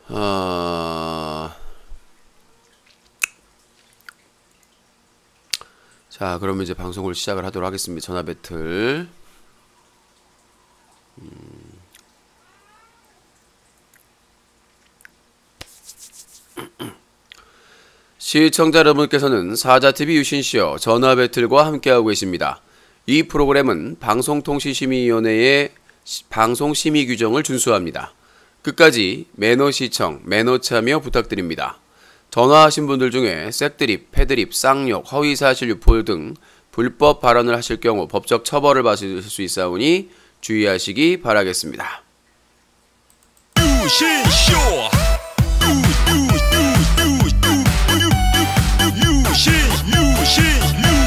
자, 그러면 이제 방송을 시작을 하도록 하겠습니다. 전화 배틀. 시청자 여러분께서는 사자TV 유신쇼 전화 배틀과 함께하고 계십니다. 이 프로그램은 방송통신심의위원회의 방송심의 규정을 준수합니다. 끝까지 매너 시청, 매너 참여 부탁드립니다. 전화하신 분들 중에 색드립, 패드립, 쌍욕, 허위사실 유포 등 불법 발언을 하실 경우 법적 처벌을 받으실 수 있사오니 주의하시기 바라겠습니다. 유신쇼!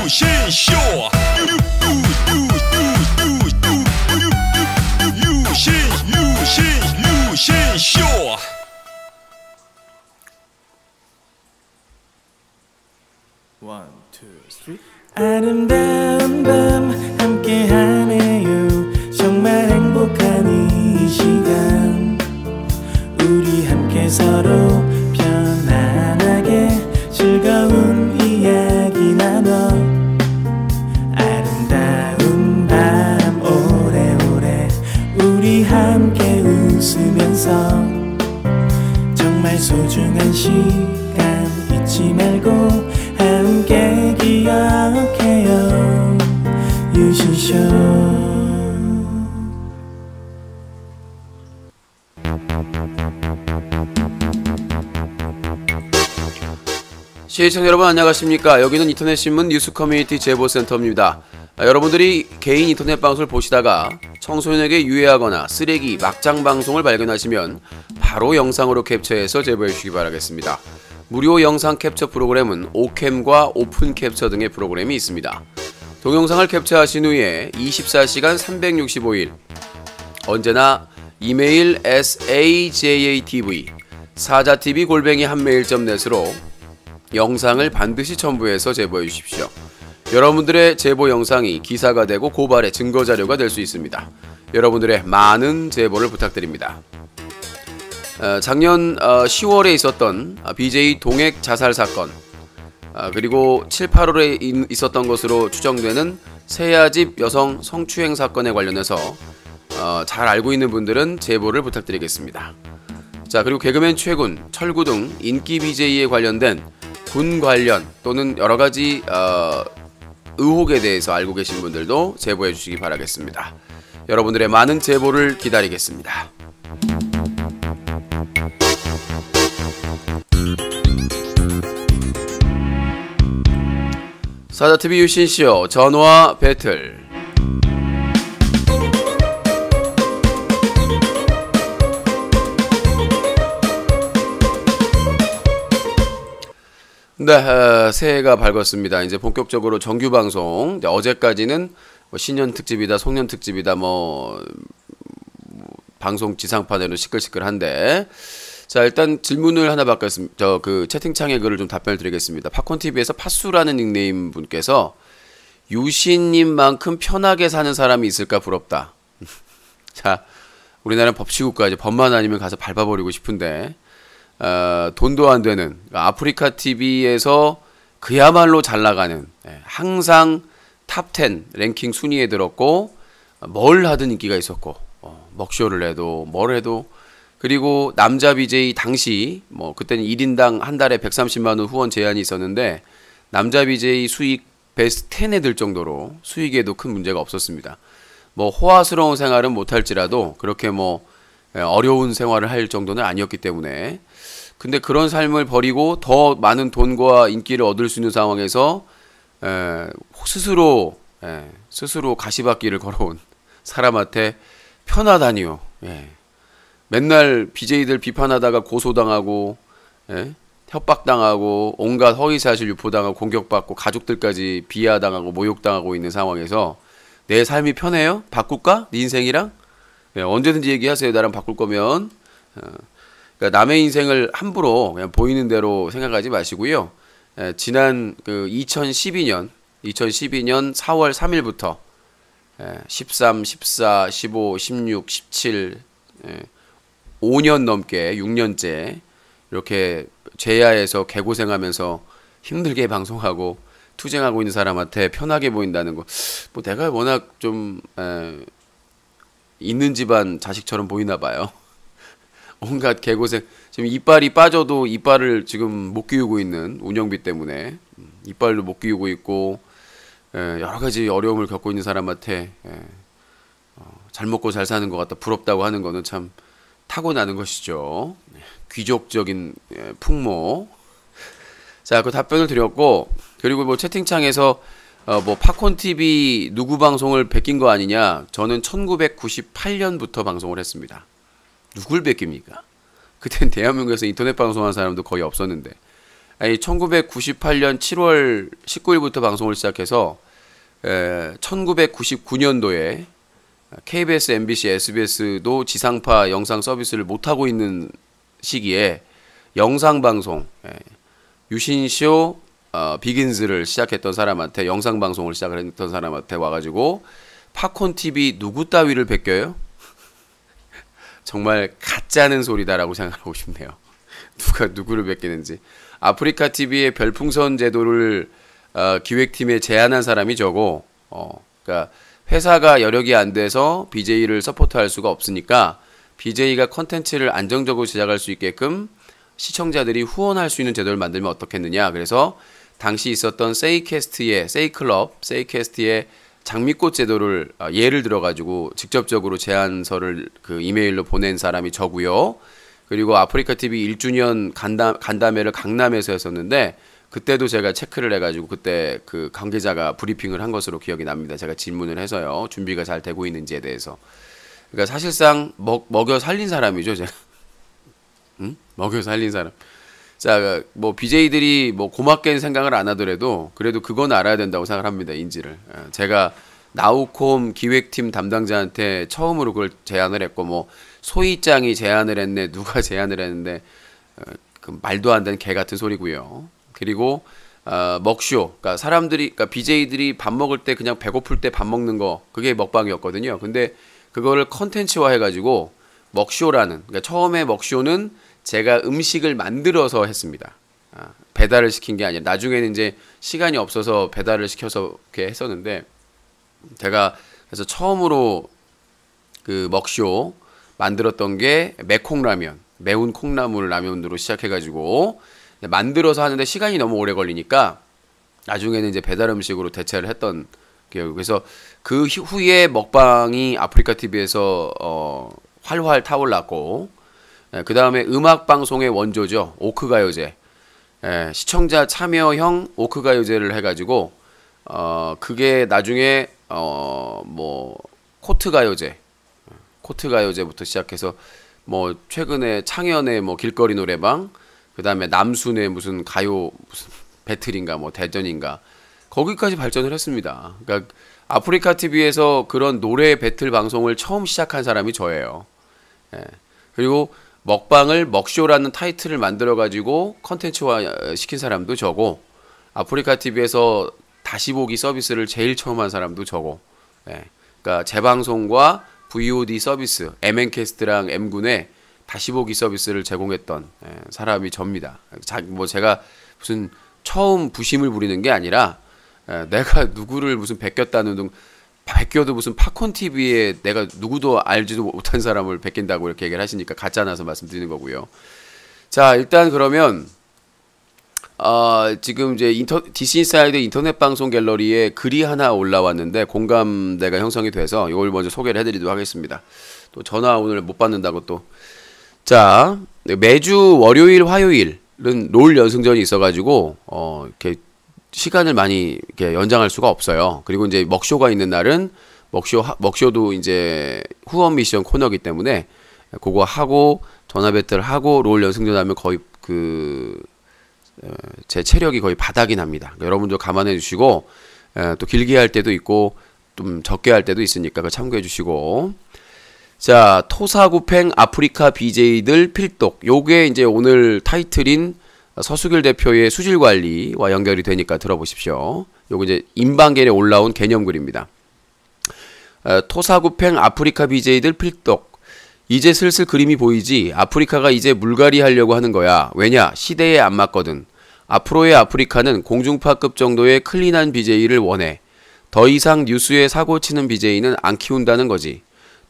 유신쇼! 유신쇼! One, two, three. 아름다운 밤 함께하네요. 정말 행복한 이 시간 우리 함께 서로 편안하게 즐거운 이야기 나눠 아름다운 밤 오래오래 우리 함께 웃으면서 정말 소중한 시간 잊지 말고 함께 기억해요. 유신쇼. 시청자 여러분 안녕하십니까. 여기는 인터넷신문 뉴스커뮤니티 제보센터입니다. 여러분들이 개인 인터넷 방송을 보시다가 청소년에게 유해하거나 쓰레기, 막장 방송을 발견하시면 바로 영상으로 캡처해서 제보해 주시기 바라겠습니다. 무료 영상 캡처 프로그램은 오캠과 오픈 캡처 등의 프로그램이 있습니다. 동영상을 캡처하신 후에 24시간 365일 언제나 이메일 sajatv 사자TV@한메일.net으로 영상을 반드시 첨부해서 제보해 주십시오. 여러분들의 제보 영상이 기사가 되고 고발의 증거 자료가 될 수 있습니다. 여러분들의 많은 제보를 부탁드립니다. 작년 10월에 있었던 BJ 동액 자살 사건, 그리고 7, 8월에 있었던 것으로 추정되는 세아집 여성 성추행 사건에 관련해서 잘 알고 있는 분들은 제보를 부탁드리겠습니다. 자, 그리고 개그맨 최군, 철구 등 인기 BJ에 관련된 군 관련 또는 여러가지 의혹에 대해서 알고 계신 분들도 제보해 주시기 바라겠습니다. 여러분들의 많은 제보를 기다리겠습니다. 사자TV 유신쇼 전화 배틀. 네, 새해가 밝았습니다. 이제 본격적으로 정규 방송. 어제까지는 뭐 신년 특집이다, 송년 특집이다, 방송 지상파대로 시끌시끌한데. 자, 일단 질문을 하나 받겠습니다. 그 채팅창에 글을 좀 답변을 드리겠습니다. 팝콘TV에서 팥수라는 닉네임 분께서 유신님만큼 편하게 사는 사람이 있을까 부럽다. 자, 우리나라는 법치국가, 이제 법만 아니면 가서 밟아버리고 싶은데, 돈도 안 되는 아프리카 TV에서 그야말로 잘 나가는, 항상 탑10 랭킹 순위에 들었고, 뭘 하든 인기가 있었고, 먹쇼를 해도 뭘 해도, 그리고 남자 BJ 당시 그때는 1인당 한 달에 130만원 후원 제한이 있었는데 남자 BJ 수익 베스트 10에 들 정도로 수익에도 큰 문제가 없었습니다. 호화스러운 생활은 못할지라도 그렇게 어려운 생활을 할 정도는 아니었기 때문에, 근데 그런 삶을 버리고 더 많은 돈과 인기를 얻을 수 있는 상황에서 스스로 가시밭길을 걸어온 사람한테 편하다니요. 맨날 BJ들 비판하다가 고소당하고, 협박당하고, 온갖 허위사실 유포당하고, 공격받고, 가족들까지 비하당하고, 모욕당하고 있는 상황에서 내 삶이 편해요? 바꿀까? 네 인생이랑? 언제든지 얘기하세요. 나랑 바꿀 거면. 그러니까 남의 인생을 함부로 그냥 보이는 대로 생각하지 마시고요. 지난 2012년 4월 3일부터 13, 14, 15, 16, 17, 5년 넘게 6년째 이렇게 제야에서 개고생하면서 힘들게 방송하고 투쟁하고 있는 사람한테 편하게 보인다는 거, 뭐 내가 워낙 좀 있는 집안 자식처럼 보이나 봐요. 온갖 개고생, 지금 이빨이 빠져도 이빨을 지금 못 끼우고 있는 운영비 때문에 이빨도 못 끼우고 있고 여러 가지 어려움을 겪고 있는 사람한테 잘 먹고 잘 사는 것 같다, 부럽다고 하는 거는 참 타고나는 것이죠. 귀족적인 풍모. 자, 그 답변을 드렸고, 그리고 뭐 채팅창에서 뭐 팝콘 TV 누구 방송을 베낀 거 아니냐? 저는 1998년부터 방송을 했습니다. 누굴 베낍니까? 그땐 대한민국에서 인터넷 방송한 사람도 거의 없었는데, 아니 1998년 7월 19일부터 방송을 시작해서 1999년도에 KBS, MBC, SBS도 지상파 영상 서비스를 못하고 있는 시기에 영상방송, 유신쇼 비긴즈를 시작했던 사람한테, 영상방송을 시작을 했던 사람한테 와가지고 팝콘TV 누구 따위를 베껴요? 정말 가짜는 소리다라고 생각하고 싶네요. 누가 누구를 베끼는지. 아프리카TV의 별풍선 제도를 기획팀에 제안한 사람이 저고, 그러니까 회사가 여력이 안 돼서 BJ를 서포트할 수가 없으니까 BJ가 컨텐츠를 안정적으로 제작할 수 있게끔 시청자들이 후원할 수 있는 제도를 만들면 어떻겠느냐. 그래서 당시 있었던 세이캐스트의 세이캐스트의 장미꽃 제도를 예를 들어가지고 직접적으로 제안서를 그 이메일로 보낸 사람이 저고요. 그리고 아프리카TV 1주년 간담회를 강남에서 했었는데, 그때도 제가 체크를 해가지고 그때 그 관계자가 브리핑을 한 것으로 기억이 납니다. 제가 질문을 해서요, 준비가 잘 되고 있는지에 대해서. 그러니까 사실상 먹여 살린 사람이죠, 제가. 응? 먹여 살린 사람. 자, 뭐 BJ들이 뭐 고맙게 생각을 안 하더라도 그래도 그건 알아야 된다고 생각을 합니다, 인지를. 제가 나우콤 기획팀 담당자한테 처음으로 그걸 제안을 했고, 뭐 소희짱이 제안을 했네, 누가 제안을 했는데 그 말도 안 되는 개 같은 소리고요. 그리고 먹쇼, 그러니까 사람들이, 그러니까 BJ들이 밥 먹을 때 그냥 배고플 때 밥 먹는 거, 그게 먹방이었거든요. 근데 그거를 컨텐츠화 해가지고 먹쇼라는, 그러니까 처음에 먹쇼는 제가 음식을 만들어서 했습니다. 배달을 시킨 게 아니라, 나중에는 이제 시간이 없어서 배달을 시켜서 이렇게 했었는데, 제가 그래서 처음으로 그 먹쇼 만들었던 게 매콩라면, 매운 콩나물 라면으로 시작해가지고 만들어서 하는데 시간이 너무 오래 걸리니까 나중에는 이제 배달 음식으로 대체를 했던 기억. 그래서 그 후에 먹방이 아프리카TV에서 활활 타올랐고, 그 다음에 음악방송의 원조죠, 오크가요제. 시청자 참여형 오크가요제를 해가지고 그게 나중에 뭐 코트가요제부터 시작해서 뭐 최근에 창현의 뭐 길거리 노래방, 그 다음에 남순의 무슨 가요 무슨 배틀인가 뭐 대전인가, 거기까지 발전을 했습니다. 그러니까 아프리카TV에서 그런 노래 배틀 방송을 처음 시작한 사람이 저예요. 그리고 먹방을 먹쇼라는 타이틀을 만들어가지고 컨텐츠화 시킨 사람도 저고, 아프리카TV에서 다시 보기 서비스를 제일 처음 한 사람도 저고, 그러니까 재방송과 VOD 서비스, MN캐스트랑 M군의 다시 보기 서비스를 제공했던 사람이 접니다. 뭐 제가 무슨 처음 부심을 부리는 게 아니라, 내가 누구를 무슨 베꼈다는 등, 베껴도 무슨 팝콘TV에 내가 누구도 알지도 못한 사람을 베낀다고 이렇게 얘기를 하시니까 가짜나서 말씀드리는 거고요. 자, 일단 그러면 지금 이제 DC인사이드 인터넷 방송 갤러리에 글이 하나 올라왔는데 공감대가 형성이 돼서 이걸 먼저 소개를 해드리도록 하겠습니다. 또 전화 오늘 못 받는다고 또. 자, 매주 월요일, 화요일은 롤 연승전이 있어가지고 이렇게 시간을 많이 이렇게 연장할 수가 없어요. 그리고 이제 먹쇼가 있는 날은 먹쇼도 이제 후원 미션 코너기 때문에 그거 하고 전화 배틀 하고 롤 연승전 하면 거의 제 체력이 거의 바닥이 납니다. 그러니까 여러분도 감안해 주시고, 또 길게 할 때도 있고 좀 적게 할 때도 있으니까 그거 참고해 주시고. 자, 토사구팽 아프리카 BJ들 필독, 요게 이제 오늘 타이틀인 서수길 대표의 수질 관리와 연결이 되니까 들어보십시오. 요거 이제 인방겔에 올라온 개념글입니다. 토사구팽 아프리카 BJ들 필독. 이제 슬슬 그림이 보이지. 아프리카가 이제 물갈이 하려고 하는 거야. 왜냐? 시대에 안 맞거든. 앞으로의 아프리카는 공중파급 정도의 클린한 BJ를 원해. 더 이상 뉴스에 사고치는 BJ는 안 키운다는 거지.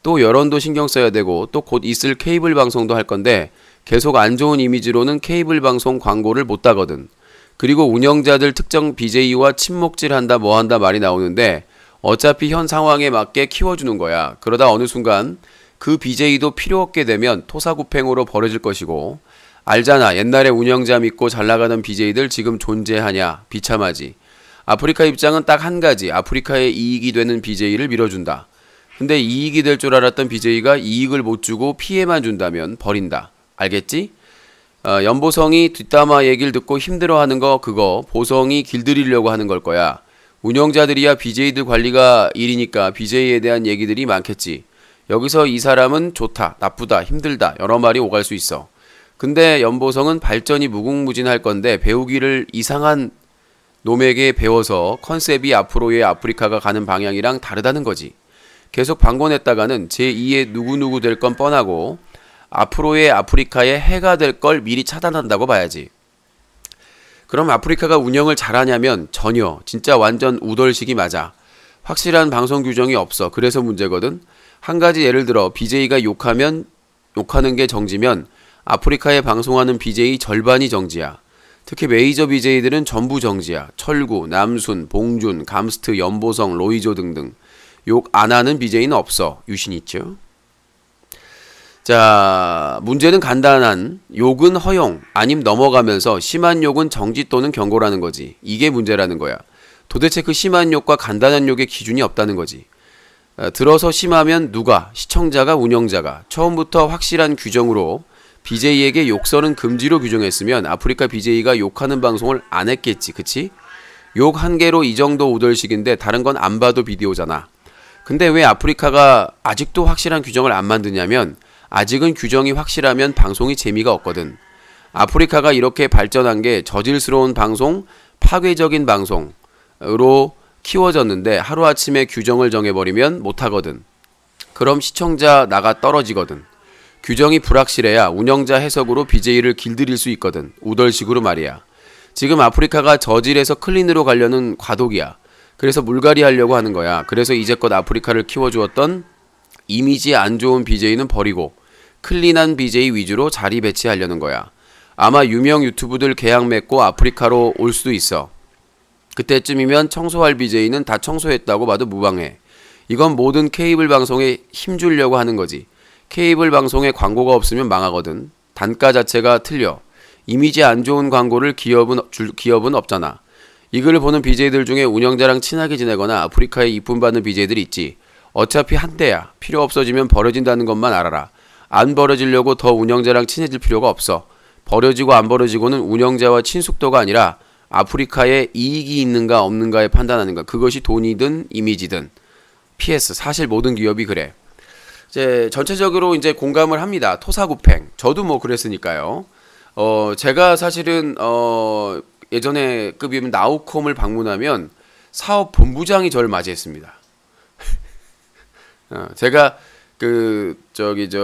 또 여론도 신경 써야 되고 또 곧 있을 케이블 방송도 할 건데 계속 안 좋은 이미지로는 케이블 방송 광고를 못 따거든. 그리고 운영자들 특정 BJ와 친목질한다 뭐한다 말이 나오는데 어차피 현 상황에 맞게 키워주는 거야. 그러다 어느 순간 그 BJ도 필요 없게 되면 토사구팽으로 버려질 것이고 알잖아. 옛날에 운영자 믿고 잘나가던 BJ들 지금 존재하냐. 비참하지. 아프리카 입장은 딱 한 가지. 아프리카에 이익이 되는 BJ를 밀어준다. 근데 이익이 될 줄 알았던 BJ가 이익을 못 주고 피해만 준다면 버린다. 알겠지? 연보성이 뒷담화 얘기를 듣고 힘들어하는 거 그거 보성이 길들이려고 하는 걸 거야. 운영자들이야 BJ들 관리가 일이니까 BJ에 대한 얘기들이 많겠지. 여기서 이 사람은 좋다, 나쁘다, 힘들다 여러 말이 오갈 수 있어. 근데 연보성은 발전이 무궁무진할 건데 배우기를 이상한 놈에게 배워서 컨셉이 앞으로의 아프리카가 가는 방향이랑 다르다는 거지. 계속 방권했다가는 제2의 누구누구 될 건 뻔하고 앞으로의 아프리카의 해가 될 걸 미리 차단한다고 봐야지. 그럼 아프리카가 운영을 잘하냐면 전혀. 진짜 완전 우덜식이 맞아. 확실한 방송 규정이 없어. 그래서 문제거든. 한 가지 예를 들어 BJ가 욕하는 게 정지면 아프리카에 방송하는 BJ 절반이 정지야. 특히 메이저 BJ들은 전부 정지야. 철구, 남순, 봉준, 감스트, 연보성, 로이조 등등. 욕 안 하는 BJ는 없어. 유신 있죠. 자, 문제는 간단한 욕은 허용, 아님 넘어가면서 심한 욕은 정지 또는 경고라는 거지. 이게 문제라는 거야. 도대체 그 심한 욕과 간단한 욕의 기준이 없다는 거지. 들어서 심하면 누가? 시청자가, 운영자가. 처음부터 확실한 규정으로 BJ에게 욕설은 금지로 규정했으면 아프리카 BJ가 욕하는 방송을 안 했겠지. 그치? 욕 한 개로 이 정도 우덜식인데 다른 건 안 봐도 비디오잖아. 근데 왜 아프리카가 아직도 확실한 규정을 안 만드냐면 아직은 규정이 확실하면 방송이 재미가 없거든. 아프리카가 이렇게 발전한 게 저질스러운 방송, 파괴적인 방송으로 키워졌는데 하루아침에 규정을 정해버리면 못하거든. 그럼 시청자 나가 떨어지거든. 규정이 불확실해야 운영자 해석으로 BJ를 길들일 수 있거든. 우덜식으로 말이야. 지금 아프리카가 저질에서 클린으로 가려는 과도기야. 그래서 물갈이 하려고 하는 거야. 그래서 이제껏 아프리카를 키워주었던 이미지 안 좋은 BJ는 버리고 클린한 BJ 위주로 자리 배치하려는 거야. 아마 유명 유튜브들 계약 맺고 아프리카로 올 수도 있어. 그때쯤이면 청소할 BJ는 다 청소했다고 봐도 무방해. 이건 모든 케이블 방송에 힘주려고 하는 거지. 케이블 방송에 광고가 없으면 망하거든. 단가 자체가 틀려. 이미지 안 좋은 광고를 기업은 없잖아. 이 글을 보는 BJ들 중에 운영자랑 친하게 지내거나 아프리카에 이쁨 받는 BJ들이 있지. 어차피 한때야. 필요 없어지면 버려진다는 것만 알아라. 안 버려지려고 더 운영자랑 친해질 필요가 없어. 버려지고 안 버려지고는 운영자와 친숙도가 아니라 아프리카에 이익이 있는가 없는가에 판단하는 것. 그것이 돈이든 이미지든. PS. 사실 모든 기업이 그래. 이제 전체적으로 이제 공감을 합니다. 토사구팽. 저도 뭐 그랬으니까요. 제가 사실은 예전에 급이면 나우콤을 방문하면 사업 본부장이 저를 맞이했습니다. 제가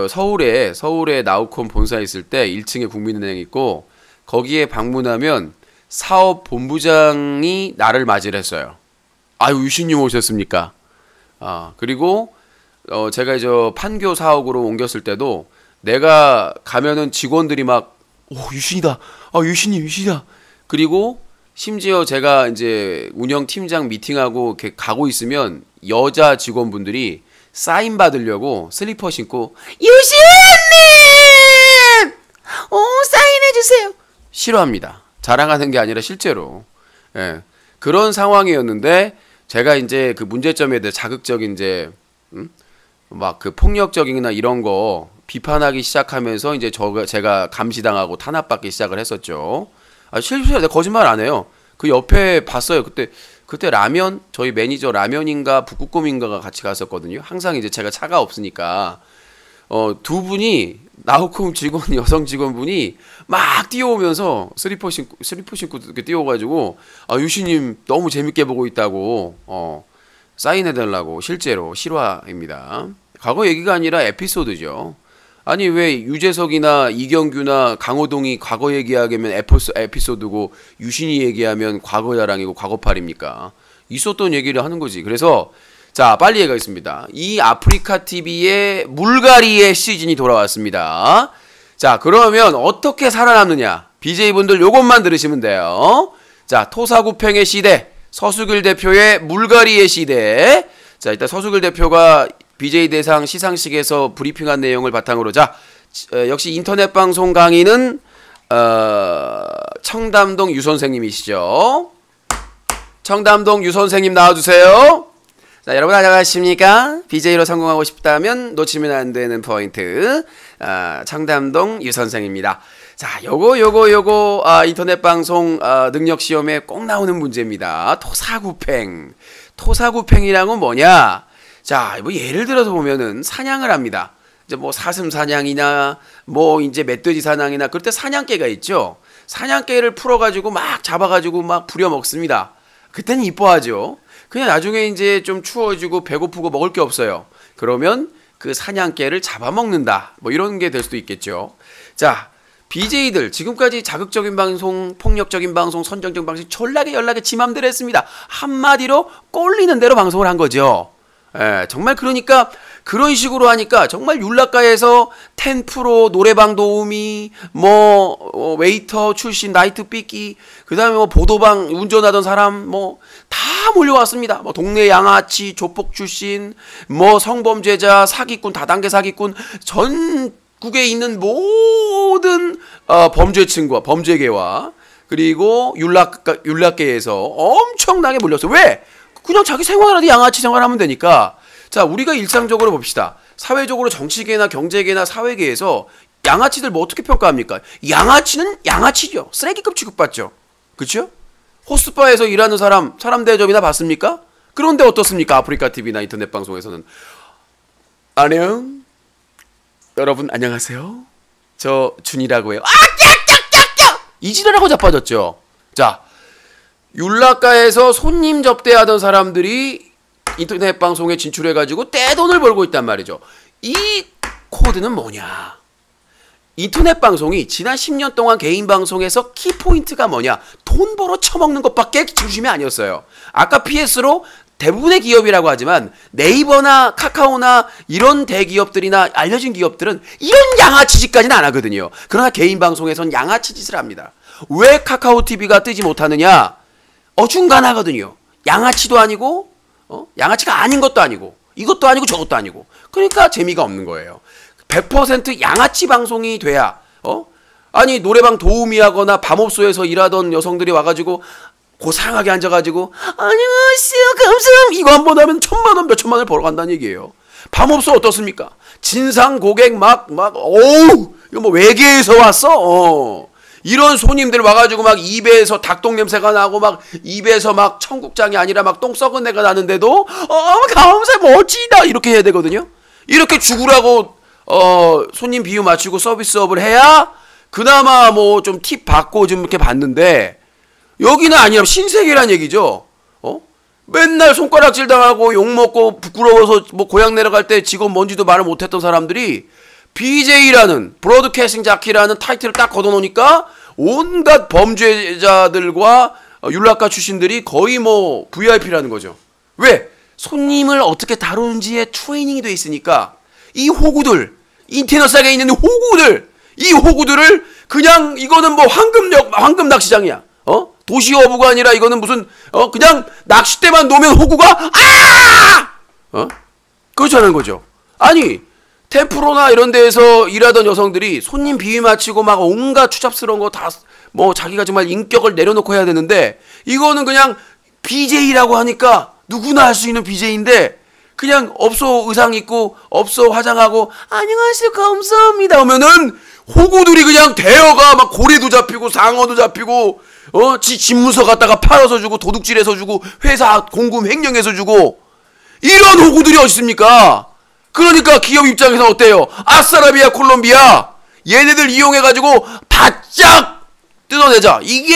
서울에 나우콤 본사 있을 때 1층에 국민은행 있고 거기에 방문하면 사업 본부장이 나를 맞이를 했어요. 아유, 유신님 오셨습니까? 그리고 제가 이제 판교 사옥으로 옮겼을 때도 내가 가면은 직원들이 막 오, 유신이다. 유신이다. 그리고 심지어 제가 이제 운영팀장 미팅하고 이렇게 가고 있으면 여자 직원분들이 사인 받으려고 슬리퍼 신고 유신님! 사인해주세요. 싫어합니다. 자랑하는 게 아니라 실제로. 예. 그런 상황이었는데 제가 이제 그 문제점에 대해 자극적인 이제 막 그 폭력적이나 이런 거 비판하기 시작하면서 이제 제가 감시당하고 탄압받기 시작을 했었죠. 실수야, 내가 거짓말 안 해요. 그 옆에 봤어요. 그때 라면, 저희 매니저 라면인가 북극곰인가가 같이 갔었거든요. 항상 이제 제가 차가 없으니까 두 분이 나우콤 직원, 여성 직원분이 막 뛰어오면서 슬리퍼 신고 이렇게 뛰어가지고 유시님 너무 재밌게 보고 있다고 사인해달라고. 실제로 실화입니다. 과거 얘기가 아니라 에피소드죠. 아니 왜 유재석이나 이경규나 강호동이 과거 얘기하면 에피소드고 유신이 얘기하면 과거 자랑이고 과거팔입니까? 있었던 얘기를 하는 거지. 그래서 자 빨리 얘기하겠습니다. 이 아프리카 TV의 물갈이의 시즌이 돌아왔습니다. 자 그러면 어떻게 살아남느냐? BJ분들 요것만 들으시면 돼요. 자 토사구팽의 시대, 서수길 대표의 물갈이의 시대. 자 일단 서수길 대표가 BJ 대상 시상식에서 브리핑한 내용을 바탕으로 자 역시 인터넷 방송 강의는 청담동 유 선생님이시죠. 청담동 유 선생님 나와주세요. 자 여러분 안녕하십니까? BJ로 성공하고 싶다면 놓치면 안 되는 포인트 청담동 유 선생입니다. 자 요거 인터넷 방송 능력 시험에 꼭 나오는 문제입니다. 토사구팽이랑은 뭐냐? 자, 뭐 예를 들어서 보면은 사냥을 합니다. 이제 뭐 사슴 사냥이나 뭐 이제 멧돼지 사냥이나 그럴 때 사냥개가 있죠. 사냥개를 풀어가지고 막 잡아가지고 막 부려 먹습니다. 그때는 이뻐하죠. 그냥 나중에 이제 좀 추워지고 배고프고 먹을 게 없어요. 그러면 그 사냥개를 잡아먹는다. 뭐 이런 게 될 수도 있겠죠. 자, BJ들 지금까지 자극적인 방송, 폭력적인 방송, 선정적인 방송 전락에 연락에 지 맘대로 했습니다. 한마디로 꼴리는 대로 방송을 한 거죠. 예, 정말 그러니까 그런 식으로 하니까 정말 율락가에서 10% 노래방 도우미, 뭐 웨이터 출신 나이트 삐끼, 그다음에 뭐 보도방 운전하던 사람 뭐 다 몰려왔습니다. 뭐 동네 양아치 조폭 출신, 뭐 성범죄자, 사기꾼, 다단계 사기꾼, 전국에 있는 모든 범죄층과 범죄계와 그리고 율락계에서 엄청나게 몰렸어요. 왜? 그냥 자기 생활하듯 양아치 생활하면 되니까. 자, 우리가 일상적으로 봅시다. 사회적으로 정치계나 경제계나 사회계에서 양아치들 뭐 어떻게 평가합니까? 양아치는 양아치죠. 쓰레기급 취급받죠. 그렇죠? 호스바에서 일하는 사람 대접이나 받습니까? 그런데 어떻습니까? 아프리카 TV나 인터넷 방송에서는 안녕. 여러분 안녕하세요. 저 준이라고 해요. 이 지랄하고 자빠졌죠. 자, 율락가에서 손님 접대하던 사람들이 인터넷 방송에 진출해가지고 떼돈을 벌고 있단 말이죠. 이 코드는 뭐냐? 인터넷 방송이 지난 10년 동안 개인 방송에서 키포인트가 뭐냐? 돈 벌어 처먹는 것밖에 중심이 아니었어요. 아까 PS로 대부분의 기업이라고 하지만 네이버나 카카오나 이런 대기업들이나 알려진 기업들은 이런 양아치 짓까지는 안 하거든요. 그러나 개인 방송에선 양아치 짓을 합니다. 왜 카카오TV가 뜨지 못하느냐? 어중간하거든요. 양아치도 아니고 양아치가 아닌 것도 아니고 이것도 아니고 저것도 아니고 그러니까 재미가 없는 거예요. 100% 양아치 방송이 돼야 아니 노래방 도우미 하거나 밤업소에서 일하던 여성들이 와가지고 고상하게 앉아가지고 안녕하세요 감사합니다 이거 한 번 하면 1000만원 몇천만원을 벌어간다는 얘기예요. 밤업소 어떻습니까? 진상 고객 어우 이거 뭐 외계에서 왔어? 이런 손님들 와가지고 막 입에서 닭똥 냄새가 나고 막 입에서 막 청국장이 아니라 막 똥 썩은 내가 나는데도 감사해 멋지다 이렇게 해야 되거든요. 이렇게 죽으라고 손님 비유 맞추고 서비스업을 해야 그나마 뭐 좀 팁 받고 좀 이렇게 받는데 여기는 아니라 신세계란 얘기죠. 맨날 손가락질 당하고 욕먹고 부끄러워서 뭐 고향 내려갈 때 직업 뭔지도 말을 못했던 사람들이 BJ라는 브로드캐스팅 자키라는 타이틀을 딱 걷어놓으니까 온갖 범죄자들과 율락가 출신들이 거의 뭐 VIP라는 거죠. 왜? 손님을 어떻게 다루는지에 트레이닝이 돼 있으니까 이 호구들 인터넷상에 있는 호구들 이 호구들을 그냥 이거는 뭐 황금 낚시장이야. 도시어부가 아니라 이거는 무슨 그냥 낚싯대만 놓으면 호구가 그렇다는 거죠. 아니 템프로나 이런 데에서 일하던 여성들이 손님 비위 맞히고 막 온갖 추잡스러운 거 다 뭐 자기가 정말 인격을 내려놓고 해야 되는데 이거는 그냥 BJ라고 하니까 누구나 할 수 있는 BJ인데 그냥 업소 의상 입고 업소 화장하고 안녕하세요 감사합니다 하면은 호구들이 그냥 대여가 막 고래도 잡히고 상어도 잡히고 지 집문서 갖다가 팔아서 주고 도둑질해서 주고 회사 공금 횡령해서 주고 이런 호구들이 어디 있습니까? 그러니까 기업 입장에서 어때요? 아싸라비아 콜롬비아 얘네들 이용해가지고 바짝 뜯어내자 이게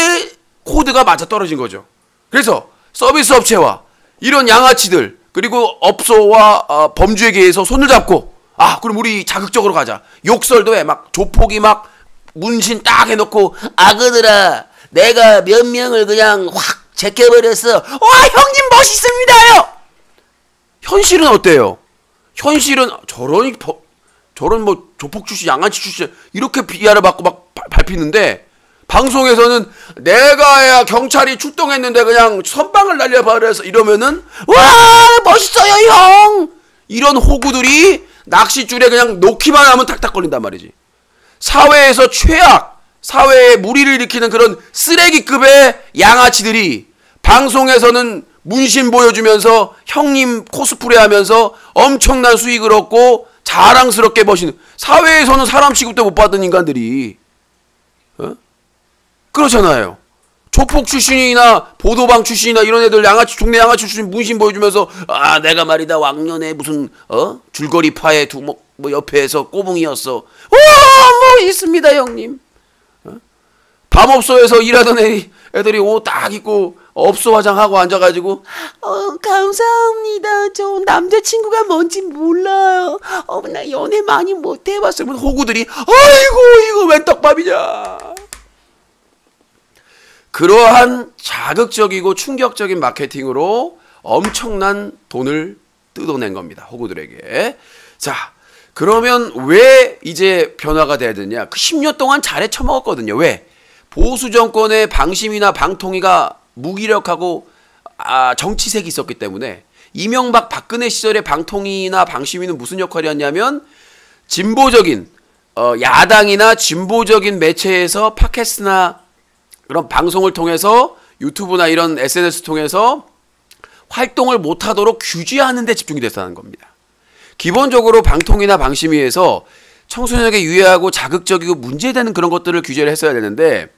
코드가 맞아떨어진 거죠. 그래서 서비스 업체와 이런 양아치들 그리고 업소와 범죄계에서 손을 잡고 아, 그럼 우리 자극적으로 가자. 욕설도 해. 막 조폭이 막 문신 딱 해놓고 아그들아 내가 몇 명을 그냥 확 제껴버렸어. 와 형님 멋있습니다요. 현실은 어때요? 현실은 저런 뭐 조폭 출신 양아치 출신 이렇게 비하를 받고 막 밟히는데 방송에서는 내가야 경찰이 출동했는데 그냥 선빵을 날려버려서 이러면은 와 멋있어요 형. 이런 호구들이 낚싯줄에 그냥 놓기만 하면 탁탁 걸린단 말이지. 사회에서 최악, 사회에 무리를 일으키는 그런 쓰레기급의 양아치들이 방송에서는 문신 보여주면서 형님 코스프레 하면서 엄청난 수익을 얻고 자랑스럽게 버시는, 사회에서는 사람 취급도 못 받은 인간들이 그렇잖아요. 조폭 출신이나 보도방 출신이나 이런 애들 양아치 동네 양아치 출신 문신 보여주면서 아 내가 말이다 왕년에 무슨 줄거리파의 두목 뭐 옆에서 꼬붕이었어. 와 멋있습니다 형님. 밤업소에서 일하던 애들이 옷 딱 입고 업소 화장하고 앉아가지고 감사합니다. 저 남자친구가 뭔지 몰라요. 나 연애 많이 못 해봤어요. 호구들이 아이고 이거 웬 떡밥이냐. 그러한 자극적이고 충격적인 마케팅으로 엄청난 돈을 뜯어낸 겁니다. 호구들에게. 자, 그러면 왜 이제 변화가 돼야 되냐? 그 10년 동안 잘해 처먹었거든요. 왜? 보수 정권의 방심이나 방통위가 무기력하고 정치색이 있었기 때문에 이명박 박근혜 시절의 방통위나 방심위는 무슨 역할이었냐면 진보적인 야당이나 진보적인 매체에서 팟캐스트나 그런 방송을 통해서 유튜브나 이런 SNS 통해서 활동을 못하도록 규제하는 데 집중이 됐다는 겁니다. 기본적으로 방통위나 방심위에서 청소년에게 유해하고 자극적이고 문제되는 그런 것들을 규제를 했어야 되는데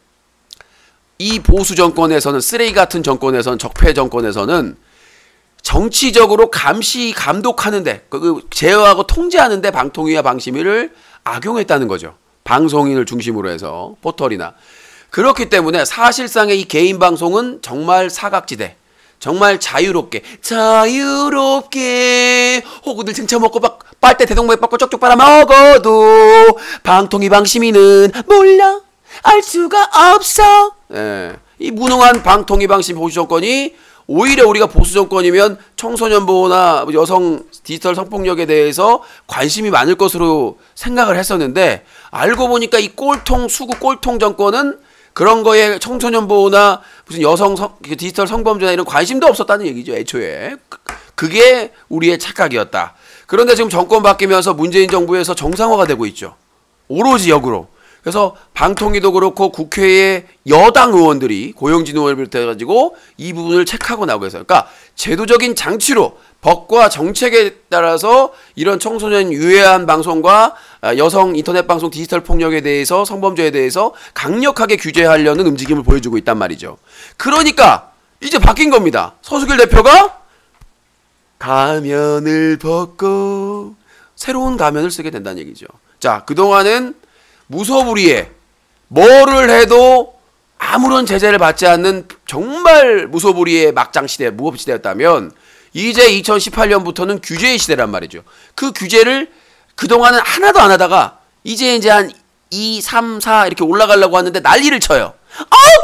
이 보수 정권에서는, 쓰레기 같은 정권에서는, 적폐 정권에서는 정치적으로 감독하는데, 제어하고 통제하는데 방통위와 방심위를 악용했다는 거죠. 방송인을 중심으로 해서 포털이나. 그렇기 때문에 사실상의 이 개인 방송은 정말 사각지대, 정말 자유롭게 호구들 등쳐먹고 빨대 대동맥 받고 쪽쪽 빨아먹어도 방통위 방심위는 몰라 알 수가 없어. 예. 이 무능한 방통위 방심 보수 정권이 오히려 우리가 보수 정권이면 청소년 보호나 여성 디지털 성폭력에 대해서 관심이 많을 것으로 생각을 했었는데 알고 보니까 이 수구 꼴통 정권은 그런 거에 청소년 보호나 무슨 여성 디지털 성범죄나 이런 관심도 없었다는 얘기죠. 애초에. 그게 우리의 착각이었다. 그런데 지금 정권 바뀌면서 문재인 정부에서 정상화가 되고 있죠. 오로지 역으로. 그래서 방통위도 그렇고 국회의 여당 의원들이 고영진 의원을 비롯해가지고 이 부분을 체크하고 나오고 있어요. 그러니까 제도적인 장치로 법과 정책에 따라서 이런 청소년 유해한 방송과 여성 인터넷 방송 디지털 폭력에 대해서 성범죄에 대해서 강력하게 규제하려는 움직임을 보여주고 있단 말이죠. 그러니까 이제 바뀐 겁니다. 서수길 대표가 가면을 벗고 새로운 가면을 쓰게 된다는 얘기죠. 자, 그동안은 무소불위에 뭐를 해도 아무런 제재를 받지 않는 정말 무소불위의 막장 시대, 무법 시대였다면 이제 2018년부터는 규제의 시대란 말이죠. 그 규제를 그동안은 하나도 안 하다가 이제 한 2, 3, 4 이렇게 올라가려고 하는데 난리를 쳐요.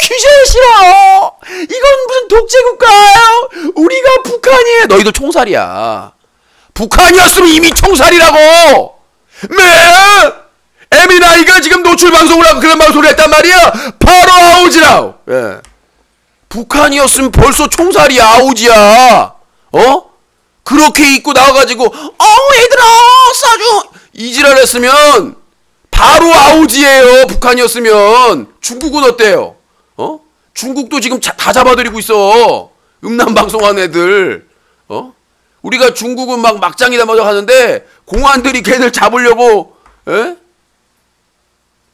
규제 싫어. 이건 무슨 독재국가예요. 우리가 북한이에요. 너희들 총살이야. 북한이었으면 이미 총살이라고. 네. 에미나이가 지금 노출 방송을 하고 그런 방송을 했단 말이야. 바로 아우지라우. 예. 북한이었으면 벌써 총살이야. 아우지야. 그렇게 입고 나와가지고 얘들아 싸줘 이지랄 했으면 바로 아우지예요. 북한이었으면. 중국은 어때요? 중국도 지금 다 잡아들이고 있어. 음란 방송하는 애들. 우리가 중국은 막 막장이다 마저 하는데 공안들이 걔들 잡으려고.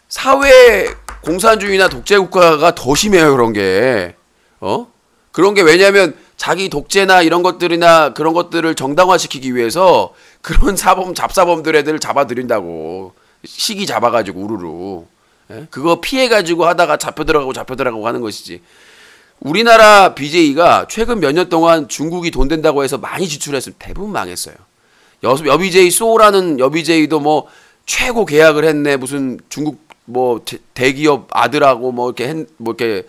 사회 공산주의나 독재국가가 더 심해요. 그런 게. 그런 게 왜냐면 자기 독재나 이런 것들이나 그런 것들을 정당화시키기 위해서 그런 잡사범들 애들을 잡아들인다고. 시기 잡아가지고 우르르. 그거 피해가지고 하다가 잡혀 들어가고 하는 것이지. 우리나라 BJ가 최근 몇 년 동안 중국이 돈 된다고 해서 많이 지출했으면 대부분 망했어요. 여비제이 소라는 여비제이도 뭐 최고 계약을 했네. 무슨 중국 뭐 대기업 아들하고 뭐 이렇게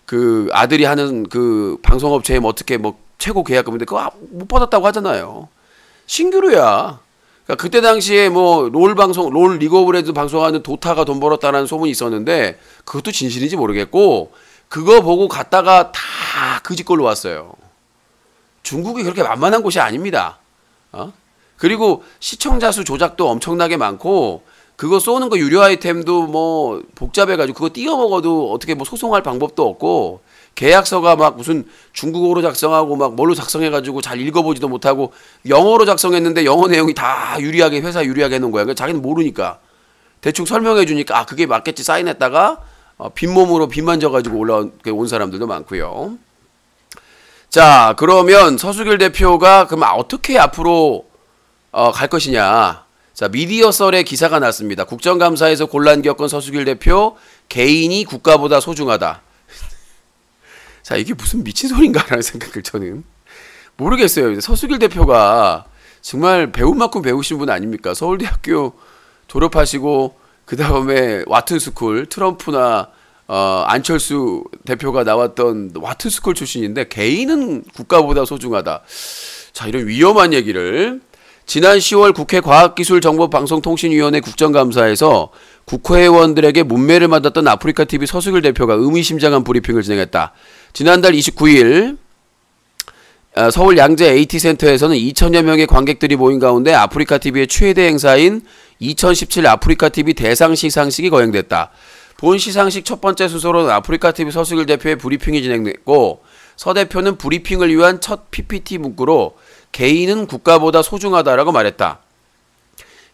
그 아들이 하는 그 방송업체에 뭐 어떻게 뭐 최고 계약금인데 그거 못 받았다고 하잖아요. 신규루야. 그러니까 그때 당시에 뭐 롤 리그 오브 레전드 방송하는 도타가 돈 벌었다는 소문이 있었는데 그것도 진실인지 모르겠고 그거 보고 갔다가 다 그 집 걸로 왔어요. 중국이 그렇게 만만한 곳이 아닙니다. 그리고 시청자 수 조작도 엄청나게 많고 그거 쏘는 거 유료 아이템도 뭐 복잡해가지고 그거 띄워 먹어도 어떻게 뭐 소송할 방법도 없고 계약서가 막 무슨 중국어로 작성하고 막 뭘로 작성해가지고 잘 읽어보지도 못하고 영어로 작성했는데 영어 내용이 다 유리하게 회사 유리하게 해놓은 거야. 자기는 모르니까 대충 설명해 주니까 그게 맞겠지 사인했다가 빈몸으로 빈만 져가지고 온 사람들도 많고요. 자 그러면 서수길 대표가 그럼 어떻게 앞으로 갈 것이냐. 자 미디어썰의 기사가 났습니다. 국정감사에서 곤란 겪은 서수길 대표 개인이 국가보다 소중하다. 자 이게 무슨 미친 소린가라는 생각을 저는 모르겠어요. 서수길 대표가 정말 배운 만큼 배우신 분 아닙니까? 서울대학교 졸업하시고 그 다음에 와튼스쿨 트럼프나 안철수 대표가 나왔던 와튼스쿨 출신인데 개인은 국가보다 소중하다. 자 이런 위험한 얘기를 지난 10월 국회 과학기술정보방송통신위원회 국정감사에서 국회의원들에게 문매를 맞았던 아프리카TV 서수길 대표가 의미심장한 브리핑을 진행했다. 지난달 29일 서울 양재 AT센터에서는 2천여 명의 관객들이 모인 가운데 아프리카TV의 최대 행사인 2017 아프리카TV 대상 시상식이 거행됐다. 본 시상식 첫 번째 순서로는 아프리카TV 서수길 대표의 브리핑이 진행됐고 서 대표는 브리핑을 위한 첫 PPT 문구로 개인은 국가보다 소중하다라고 말했다.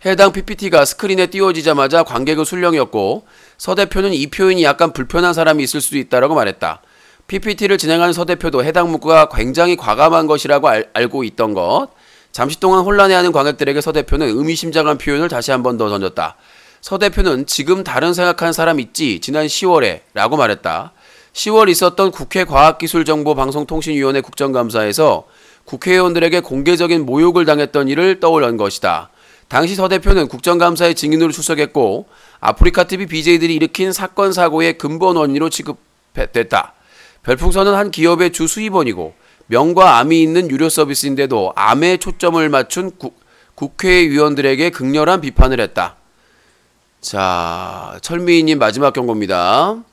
해당 PPT가 스크린에 띄워지자마자 관객은 술렁이었고 서 대표는 이 표현이 약간 불편한 사람이 있을 수도 있다라고 말했다. PPT를 진행한 서 대표도 해당 문구가 굉장히 과감한 것이라고 알고 있던 것. 잠시 동안 혼란해하는 관객들에게 서 대표는 의미심장한 표현을 다시 한 번 더 던졌다. 서 대표는 지금 다른 생각하는 사람 있지? 지난 10월에 라고 말했다. 10월 있었던 국회 과학기술정보방송통신위원회 국정감사에서 국회의원들에게 공개적인 모욕을 당했던 일을 떠올린 것이다. 당시 서 대표는 국정감사의 증인으로 출석했고 아프리카TV BJ들이 일으킨 사건 사고의 근본 원인으로 취급됐다. 별풍선은 한 기업의 주 수입원이고 명과 암이 있는 유료 서비스인데도 암에 초점을 맞춘 국회의원들에게 극렬한 비판을 했다. 자, 철미희님 마지막 경고입니다.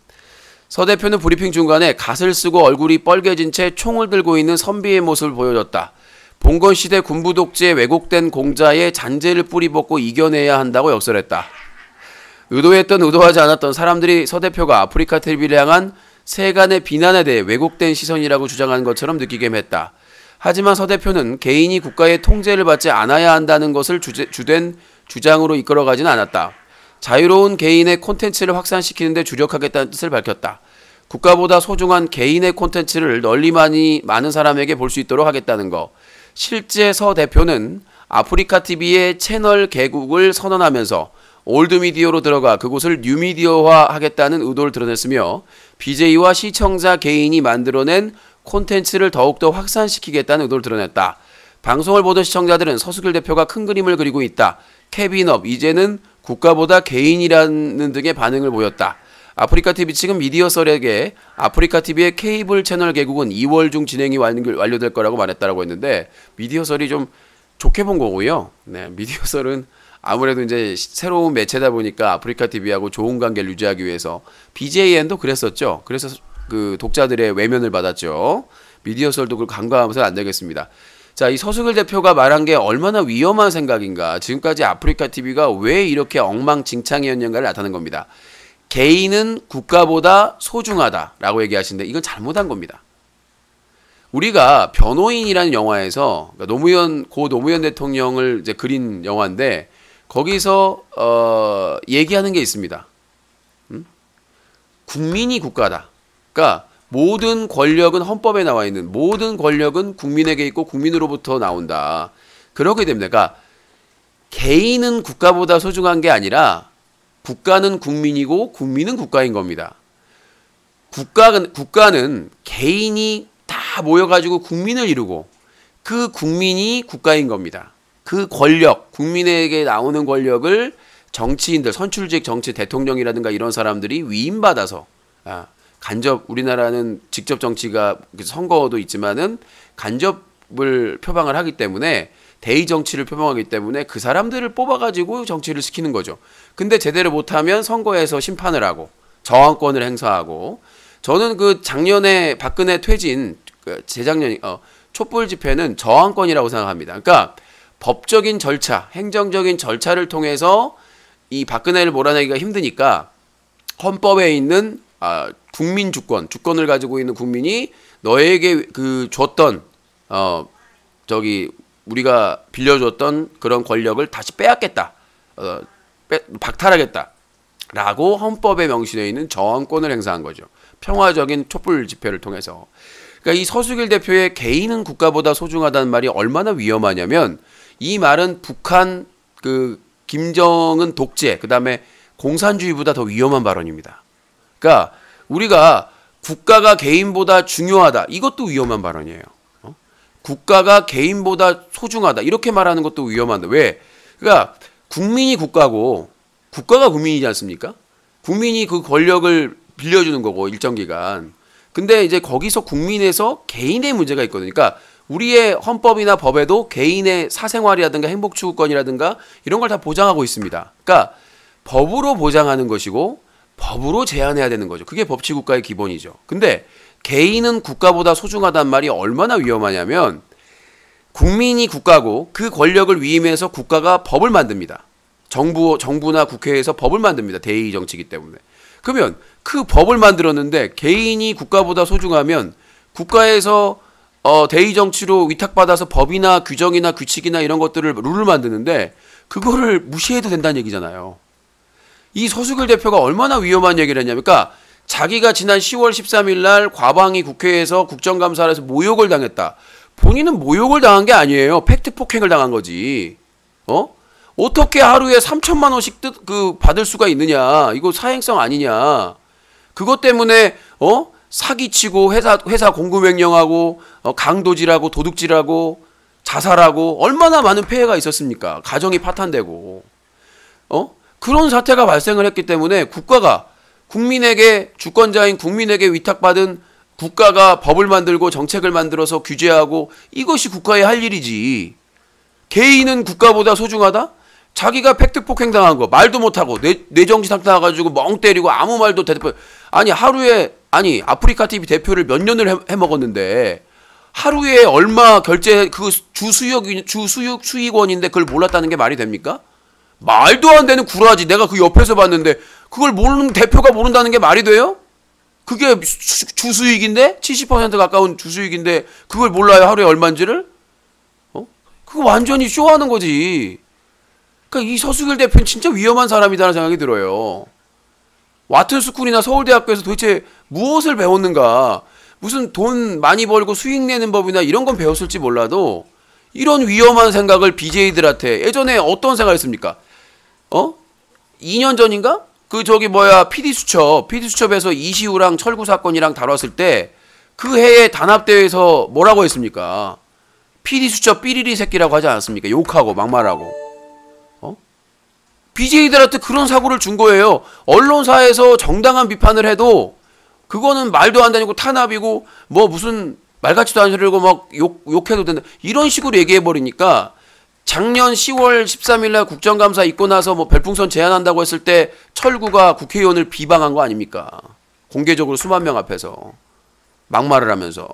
서 대표는 브리핑 중간에 갓을 쓰고 얼굴이 뻘개진 채 총을 들고 있는 선비의 모습을 보여줬다. 봉건시대 군부 독재에 왜곡된 공자의 잔재를 뿌리벗고 이겨내야 한다고 역설했다. 의도했던 의도하지 않았던 사람들이 서 대표가 아프리카TV를 향한 세간의 비난에 대해 왜곡된 시선이라고 주장한 것처럼 느끼게 했다. 하지만 서 대표는 개인이 국가의 통제를 받지 않아야 한다는 것을 주된 주장으로 이끌어가지는 않았다. 자유로운 개인의 콘텐츠를 확산시키는 데 주력하겠다는 뜻을 밝혔다. 국가보다 소중한 개인의 콘텐츠를 널리 많은 사람에게 볼 수 있도록 하겠다는 것. 실제 서 대표는 아프리카TV의 채널 개국을 선언하면서 올드미디어로 들어가 그곳을 뉴미디어화 하겠다는 의도를 드러냈으며 BJ와 시청자 개인이 만들어낸 콘텐츠를 더욱더 확산시키겠다는 의도를 드러냈다. 방송을 보던 시청자들은 서수길 대표가 큰 그림을 그리고 있다. 케빈업, 이제는 국가보다 개인이라는 등의 반응을 보였다. 아프리카TV 측은 미디어썰에게 아프리카TV의 케이블 채널 개국은 2월 중 진행이 완료될 거라고 말했다라고 했는데 미디어썰이 좀 좋게 본 거고요. 네, 미디어썰은 아무래도 이제 새로운 매체다 보니까 아프리카TV하고 좋은 관계를 유지하기 위해서 BJN도 그랬었죠. 그래서 그 독자들의 외면을 받았죠. 미디어썰도 그걸 간과하면서 안 되겠습니다. 자, 이 서수길 대표가 말한 게 얼마나 위험한 생각인가. 지금까지 아프리카TV가 왜 이렇게 엉망진창이었는가를 나타낸 겁니다. 개인은 국가보다 소중하다라고 얘기하시는데 이건 잘못한 겁니다. 우리가 변호인이라는 영화에서 그러니까 고 노무현 대통령을 이제 그린 영화인데 거기서 얘기하는 게 있습니다. 국민이 국가다. 그러니까 모든 권력은 헌법에 나와 있는 모든 권력은 국민에게 있고 국민으로부터 나온다. 그렇게 됩니다. 그러니까 개인은 국가보다 소중한 게 아니라 국가는 국민이고 국민은 국가인 겁니다. 국가는 개인이 다 모여가지고 국민을 이루고 그 국민이 국가인 겁니다. 그 권력, 국민에게 나오는 권력을 정치인들, 선출직 정치 대통령이라든가 이런 사람들이 위임받아서 간접, 우리나라는 직접 정치가 선거도 있지만은 간접을 표방을 하기 때문에 대의 정치를 표방하기 때문에 그 사람들을 뽑아가지고 정치를 시키는 거죠. 근데 제대로 못하면 선거에서 심판을 하고 저항권을 행사하고, 저는 그 작년에 박근혜 퇴진, 재작년 촛불 집회는 저항권이라고 생각합니다. 그러니까 법적인 절차, 행정적인 절차를 통해서 이 박근혜를 몰아내기가 힘드니까 헌법에 있는 국민 주권을 가지고 있는 국민이 너에게 그 줬던 우리가 빌려줬던 그런 권력을 다시 빼앗겠다, 박탈하겠다라고 헌법에 명시되어 있는 저항권을 행사한 거죠. 평화적인 촛불 집회를 통해서. 그러니까 이 서수길 대표의 개인은 국가보다 소중하다는 말이 얼마나 위험하냐면, 이 말은 북한 그 김정은 독재, 그 다음에 공산주의보다 더 위험한 발언입니다. 그러니까 우리가 국가가 개인보다 중요하다, 이것도 위험한 발언이에요. 국가가 개인보다 소중하다, 이렇게 말하는 것도 위험한데, 왜? 그러니까 국민이 국가고 국가가 국민이지 않습니까? 국민이 그 권력을 빌려주는 거고, 일정 기간. 근데 이제 거기서 국민에서 개인의 문제가 있거든요. 그러니까 우리의 헌법이나 법에도 개인의 사생활이라든가 행복추구권이라든가 이런 걸 다 보장하고 있습니다. 그러니까 법으로 보장하는 것이고 법으로 제한해야 되는 거죠. 그게 법치국가의 기본이죠. 근데 개인은 국가보다 소중하다는 말이 얼마나 위험하냐면, 국민이 국가고 그 권력을 위임해서 국가가 법을 만듭니다. 정부나 국회에서 법을 만듭니다. 대의 정치이기 때문에. 그러면 그 법을 만들었는데 개인이 국가보다 소중하면 국가에서 대의 정치로 위탁받아서 법이나 규정이나 규칙이나 이런 것들을 룰을 만드는데 그거를 무시해도 된다는 얘기잖아요. 이 서수길 대표가 얼마나 위험한 얘기를 했냐면, 그러니까 자기가 지난 10월 13일 날 과방위 국회에서 국정감사를 해서 모욕을 당했다. 본인은 모욕을 당한 게 아니에요. 팩트 폭행을 당한 거지. 어떻게 하루에 3천만 원씩 받을 수가 있느냐. 이거 사행성 아니냐. 그것 때문에 사기치고 회사 공급횡령하고 강도질하고 도둑질하고 자살하고 얼마나 많은 폐해가 있었습니까? 가정이 파탄되고. 그런 사태가 발생을 했기 때문에 국가가 국민에게, 주권자인 국민에게 위탁받은 국가가 법을 만들고 정책을 만들어서 규제하고, 이것이 국가의 할 일이지. 개인은 국가보다 소중하다? 자기가 팩트폭행 당한 거 말도 못하고 뇌정지 상태 나가지고 멍 때리고 아무 말도 대표, 아니 아프리카 TV 대표를 몇 년을 해먹었는데 하루에 얼마 결제, 그 주수익원인데 그걸 몰랐다는 게 말이 됩니까? 말도 안 되는 구라지. 내가 그 옆에서 봤는데 그걸 모르는 대표가 모른다는 게 말이 돼요? 그게 주수익인데 70% 가까운 주수익인데 그걸 몰라요, 하루에 얼마인지를? 그거 완전히 쇼하는 거지. 그러니까 이 서수길 대표는 진짜 위험한 사람이다라는 생각이 들어요. 와튼스쿨이나 서울대학교에서 도대체 무엇을 배웠는가? 무슨 돈 많이 벌고 수익 내는 법이나 이런 건 배웠을지 몰라도 이런 위험한 생각을 BJ들한테, 예전에 어떤 생각을 했습니까? 2년 전인가? PD수첩에서 이시우랑 철구 사건이랑 다뤘을 때 그 해에 단합대회에서 뭐라고 했습니까? PD수첩 삐리리 새끼라고 하지 않았습니까? 욕하고 막말하고. BJ들한테 그런 사고를 준 거예요. 언론사에서 정당한 비판을 해도 그거는 말도 안 되고 탄압이고 뭐 무슨 말 같지도 않으려고 막 욕해도 된다, 이런 식으로 얘기해버리니까 작년 10월 13일 날 국정감사 있고 나서 뭐 별풍선 제안한다고 했을 때 철구가 국회의원을 비방한 거 아닙니까? 공개적으로 수만 명 앞에서 막말을 하면서.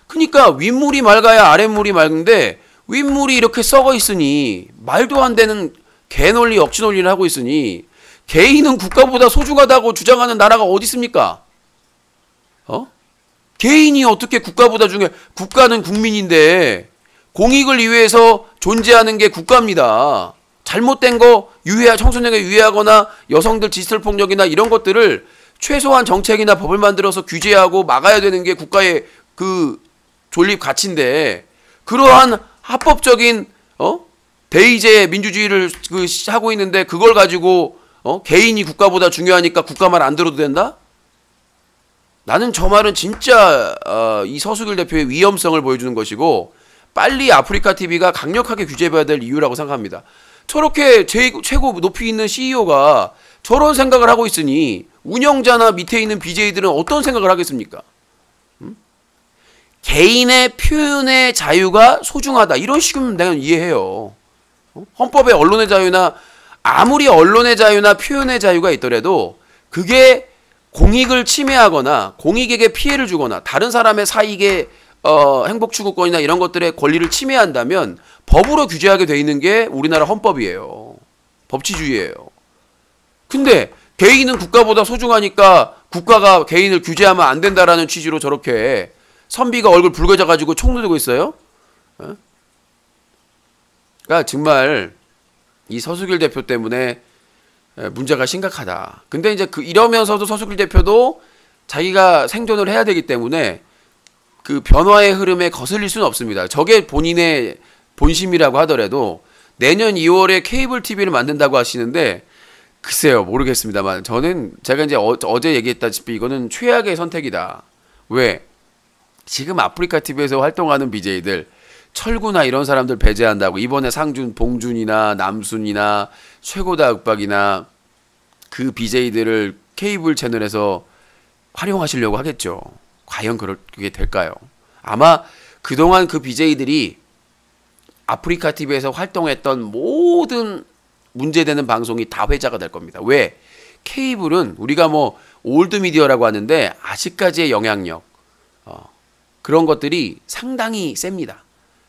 그러니까 윗물이 맑아야 아랫물이 맑은데 윗물이 이렇게 썩어 있으니, 말도 안 되는 개논리 억지 논리를 하고 있으니, 개인은 국가보다 소중하다고 주장하는 나라가 어디 있습니까? 개인이 어떻게 국가보다 중요해? 국가는 국민인데 공익을 위해서 존재하는 게 국가입니다. 잘못된 거 청소년에게 유해하거나 여성들 디지털 폭력이나 이런 것들을 최소한 정책이나 법을 만들어서 규제하고 막아야 되는 게 국가의 그 존립 가치인데, 그러한 합법적인 대의제 민주주의를 하고 있는데 그걸 가지고 개인이 국가보다 중요하니까 국가 말 안 들어도 된다? 나는 저 말은 진짜 이 서수길 대표의 위험성을 보여주는 것이고, 빨리 아프리카 TV가 강력하게 규제해야 될 이유라고 생각합니다. 저렇게 최고 높이 있는 CEO가 저런 생각을 하고 있으니 운영자나 밑에 있는 BJ들은 어떤 생각을 하겠습니까? 개인의 표현의 자유가 소중하다. 이런 식이면 내가 이해해요. 헌법에 언론의 자유나 아무리 언론의 자유나 표현의 자유가 있더라도 그게 공익을 침해하거나 공익에게 피해를 주거나 다른 사람의 사익에 행복추구권이나 이런 것들의 권리를 침해한다면 법으로 규제하게 돼 있는 게 우리나라 헌법이에요. 법치주의예요. 근데 개인은 국가보다 소중하니까 국가가 개인을 규제하면 안 된다라는 취지로 저렇게 선비가 얼굴 붉어져가지고 총 누르고 있어요. 그러니까 정말 이 서수길 대표 때문에 문제가 심각하다. 근데 이제 이러면서도 서수길 대표도 자기가 생존을 해야 되기 때문에 그 변화의 흐름에 거슬릴 수는 없습니다. 저게 본인의 본심이라고 하더라도 내년 2월에 케이블 TV를 만든다고 하시는데 글쎄요, 모르겠습니다만 저는 제가 이제 어제 얘기했다시피 이거는 최악의 선택이다. 왜? 지금 아프리카 TV에서 활동하는 BJ들 철구나 이런 사람들 배제한다고 이번에 상준, 봉준이나 남순이나 최고다 윽박이나 그 BJ들을 케이블 채널에서 활용하시려고 하겠죠. 과연 그렇게 될까요? 아마 그동안 그 BJ들이 아프리카 TV에서 활동했던 모든 문제되는 방송이 다 회자가 될 겁니다. 왜? 케이블은 우리가 뭐 올드미디어라고 하는데 아직까지의 영향력 그런 것들이 상당히 셉니다.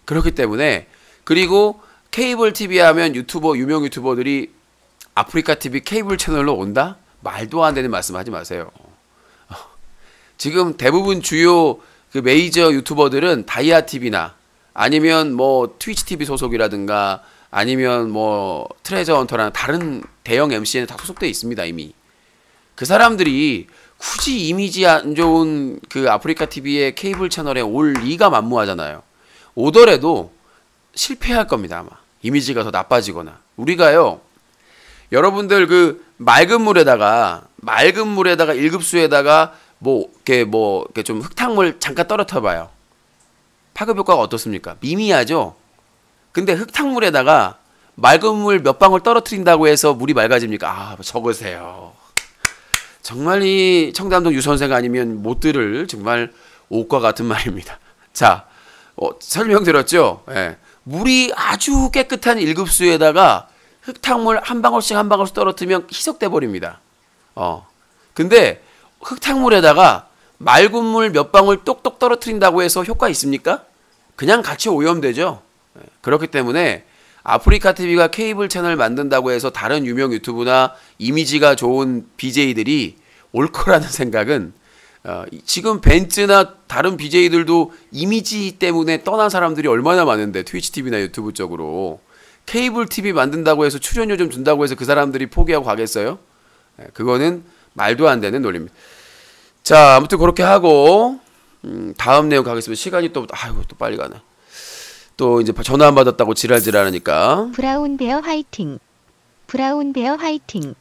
그렇기 때문에 그리고 케이블 TV 하면 유명 유튜버들이 아프리카 TV 케이블 채널로 온다? 말도 안 되는 말씀 하지 마세요. 지금 대부분 주요 그 메이저 유튜버들은 다이아 TV나 아니면 뭐 트위치 TV 소속이라든가 아니면 뭐 트레저 헌터라는 다른 대형 MCN에 다 소속돼 있습니다. 이미 그 사람들이 굳이 이미지 안 좋은 그 아프리카 TV의 케이블 채널에 올 리가 만무하잖아요. 오더라도 실패할 겁니다. 아마 이미지가 더 나빠지거나. 우리가요, 여러분들 그 맑은 물에다가 1급수에다가 이렇게 좀 흙탕물 잠깐 떨어뜨려 봐요. 파급 효과가 어떻습니까? 미미하죠. 근데 흙탕물에다가 맑은 물 몇 방울 떨어뜨린다고 해서 물이 맑아집니까? 아, 적으세요. 정말 이 청담동 유 선생 아니면 못 들을 정말 옥과 같은 말입니다. 자, 설명드렸죠? 예. 물이 아주 깨끗한 1급수에다가 흙탕물 한 방울씩 떨어뜨리면 희석돼 버립니다. 근데 흙탕물에다가 맑은 물 몇 방울 똑똑 떨어뜨린다고 해서 효과 있습니까? 그냥 같이 오염되죠. 그렇기 때문에 아프리카 TV가 케이블 채널 만든다고 해서 다른 유명 유튜브나 이미지가 좋은 BJ들이 올 거라는 생각은 지금 벤츠나 다른 BJ들도 이미지 때문에 떠난 사람들이 얼마나 많은데 트위치 TV나 유튜브 쪽으로 케이블 TV 만든다고 해서 출연료 좀 준다고 해서 그 사람들이 포기하고 가겠어요? 그거는 말도 안 되는 논리입니다. 자, 아무튼 그렇게 하고 다음 내용 가겠습니다. 시간이 또 빨리 가네. 또 이제 전화 안 받았다고 지랄하니까. 브라운베어 화이팅. 브라운베어 화이팅.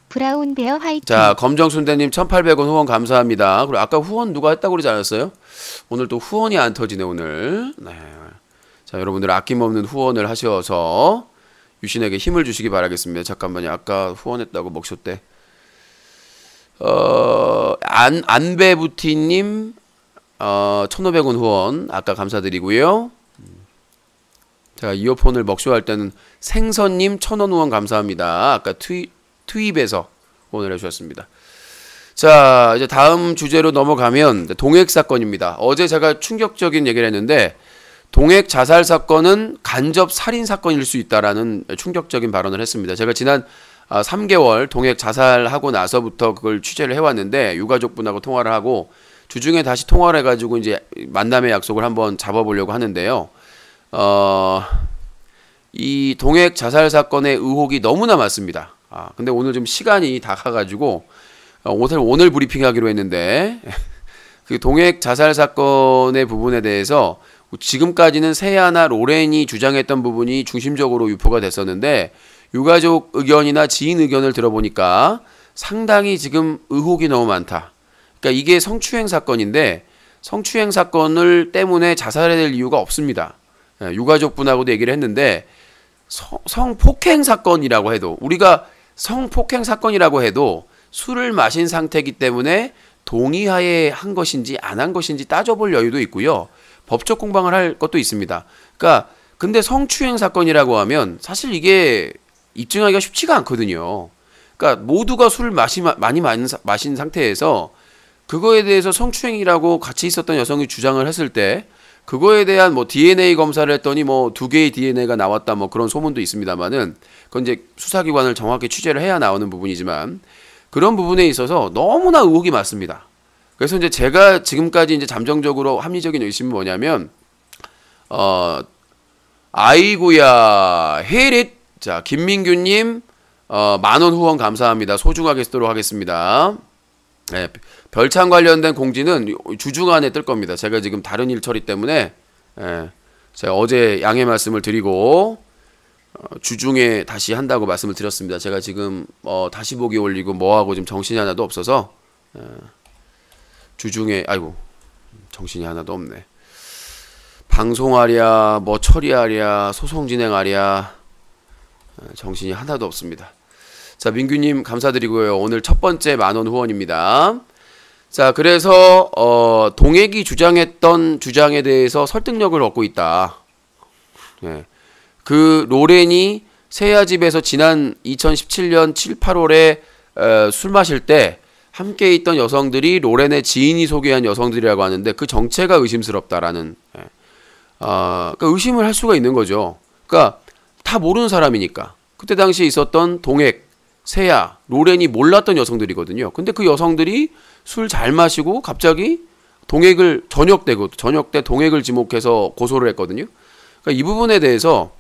브라운베어 화이팅. 자, 검정순대님 1,800원 후원 감사합니다. 그리고 아까 후원 누가 했다고 그러지 않았어요? 오늘 또 후원이 안 터지네 오늘. 네. 자, 여러분들 아낌없는 후원을 하셔서 유신에게 힘을 주시기 바라겠습니다. 잠깐만요. 아까 후원했다고 먹셨대. 안배부티님 1,500원 후원 아까 감사드리고요. 제가 이어폰을 먹쇼할 때는 생선님 1,000원 후원 감사합니다. 아까 트윗에서 후원을 해주셨습니다. 자, 이제 다음 주제로 넘어가면 동핵 사건입니다. 어제 제가 충격적인 얘기를 했는데 동핵 자살 사건은 간접 살인 사건일 수 있다라는 충격적인 발언을 했습니다. 제가 지난 3개월 동핵 자살하고 나서부터 그걸 취재를 해왔는데 유가족분하고 통화를 하고 주중에 다시 통화를 해가지고 이제 만남의 약속을 한번 잡아보려고 하는데요. 이 동핵 자살 사건의 의혹이 너무나 많습니다. 근데 오늘 좀 시간이 다 가가지고 오늘 브리핑하기로 했는데 그 동핵 자살 사건의 부분에 대해서 지금까지는 세아나 로렌이 주장했던 부분이 중심적으로 유포가 됐었는데 유가족 의견이나 지인 의견을 들어보니까 상당히 지금 의혹이 너무 많다. 그러니까 이게 성추행 사건인데 성추행 사건을 때문에 자살해야 될 이유가 없습니다. 유가족분하고도 얘기를 했는데 성폭행 사건이라고 해도 우리가 성폭행 사건이라고 해도 술을 마신 상태이기 때문에 동의하에 한 것인지 안 한 것인지 따져볼 여유도 있고요. 법적 공방을 할 것도 있습니다. 그러니까 근데 성추행 사건이라고 하면 사실 이게 입증하기가 쉽지가 않거든요. 그러니까 모두가 술을 많이 마신 상태에서 그거에 대해서 성추행이라고 같이 있었던 여성이 주장을 했을 때 그거에 대한 뭐 DNA 검사를 했더니 뭐 2개의 DNA가 나왔다 뭐 그런 소문도 있습니다만은 그건 이제 수사기관을 정확히 취재를 해야 나오는 부분이지만 그런 부분에 있어서 너무나 의혹이 많습니다. 그래서 이제 제가 지금까지 이제 잠정적으로 합리적인 의심은 뭐냐면 아이고야 헤릿 자 김민규님 10,000원 후원 감사합니다. 소중하게 쓰도록 하겠습니다. 네, 별창 관련된 공지는 주중안에 뜰 겁니다. 제가 지금 다른 일 처리 때문에 제가 어제 양해 말씀을 드리고 주중에 다시 한다고 말씀을 드렸습니다. 제가 지금 다시 보기 올리고 뭐하고 지금 정신이 하나도 없어서 주중에 아이고 정신이 하나도 없네. 방송하랴 뭐 처리하랴 소송 진행하랴 정신이 하나도 없습니다. 자 민규님 감사드리고요. 오늘 첫 번째 10,000원 후원입니다. 자 그래서 동액이 주장했던 주장에 대해서 설득력을 얻고 있다. 네. 그 로렌이 세야집에서 지난 2017년 7, 8월에 술 마실 때 함께 있던 여성들이 로렌의 지인이 소개한 여성들이라고 하는데 그 정체가 의심스럽다라는 그러니까 의심을 할 수가 있는 거죠. 그러니까 다 모르는 사람이니까. 그때 당시에 있었던 동액, 세야, 로렌이 몰랐던 여성들이거든요. 근데 그 여성들이 술 잘 마시고 갑자기 동액을 저녁 때 동액을 지목해서 고소를 했거든요. 그러니까 이 부분에 대해서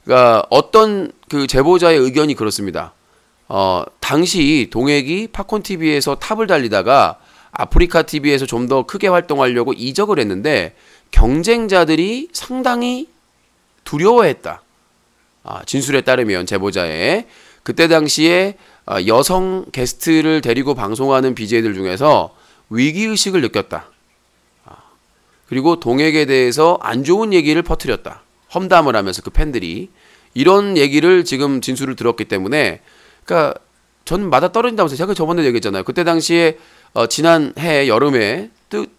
그러니까 어떤 그 제보자의 의견이 그렇습니다. 당시 동액이 팝콘 TV에서 탑을 달리다가 아프리카 TV에서 좀 더 크게 활동하려고 이적을 했는데 경쟁자들이 상당히 두려워했다. 진술에 따르면 제보자의 그때 당시에 여성 게스트를 데리고 방송하는 BJ들 중에서 위기의식을 느꼈다. 그리고 동액에 대해서 안 좋은 얘기를 퍼뜨렸다. 험담을 하면서 그 팬들이 이런 얘기를 지금 진술을 들었기 때문에 그러니까 전 맞아 떨어진다면서 제가 저번에 얘기했잖아요. 그때 당시에 지난해 여름에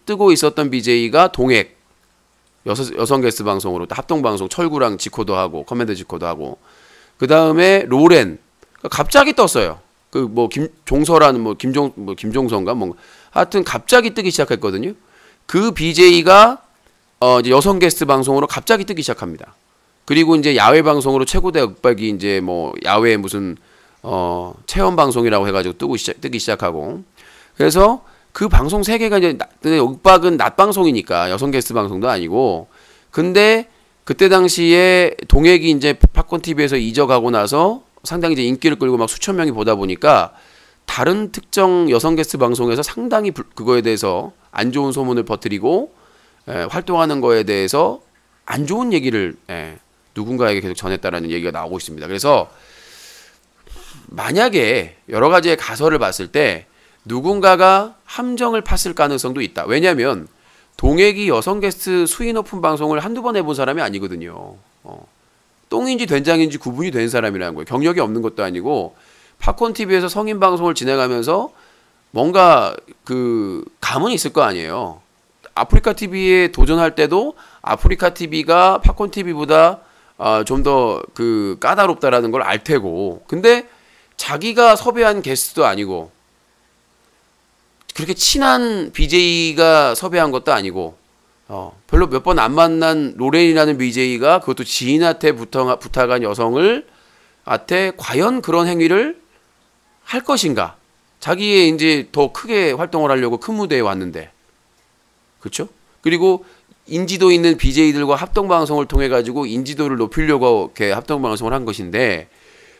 뜨고 있었던 BJ가 동액 여성 게스트 방송으로 합동방송 철구랑 지코도 하고 커맨드 지코도 하고 그 다음에 로렌 갑자기 떴어요. 그 뭐 김종서라는 뭐 김종서인가 뭐 하여튼 갑자기 뜨기 시작했거든요. 그 BJ가 이제 여성 게스트 방송으로 갑자기 뜨기 시작합니다. 그리고 이제 야외 방송으로 최고대 윽박이 이제 뭐 야외 무슨 체험 방송이라고 해가지고 뜨기 시작하고 그래서 그 방송 세 개가 이제 윽박은 낮 방송이니까 여성 게스트 방송도 아니고 근데 그때 당시에 동액이 이제 팝콘 TV에서 이적하고 나서 상당히 이제 인기를 끌고 막 수천 명이 보다 보니까 다른 특정 여성 게스트 방송에서 상당히 그거에 대해서 안 좋은 소문을 퍼뜨리고 활동하는 거에 대해서 안 좋은 얘기를 누군가에게 계속 전했다라는 얘기가 나오고 있습니다. 그래서 만약에 여러 가지의 가설을 봤을 때 누군가가 함정을 팠을 가능성도 있다. 왜냐하면 동액이 여성 게스트 수위 높은 방송을 한두 번 해본 사람이 아니거든요. 똥인지 된장인지 구분이 된 사람이라는 거예요. 경력이 없는 것도 아니고 팝콘 TV에서 성인 방송을 진행하면서 뭔가 그 감은 있을 거 아니에요. 아프리카 TV에 도전할 때도 아프리카 TV가 팝콘 TV보다 좀 더 그 까다롭다라는 걸 알 테고 근데 자기가 섭외한 게스트도 아니고 그렇게 친한 BJ가 섭외한 것도 아니고 별로 몇 번 안 만난 로렌이라는 BJ가 그것도 지인한테 부탁한 여성을 한테 과연 그런 행위를 할 것인가? 자기의 이제 더 크게 활동을 하려고 큰 무대에 왔는데 그렇죠? 그리고 인지도 있는 BJ들과 합동 방송을 통해 가지고 인지도를 높이려고 이렇게 합동 방송을 한 것인데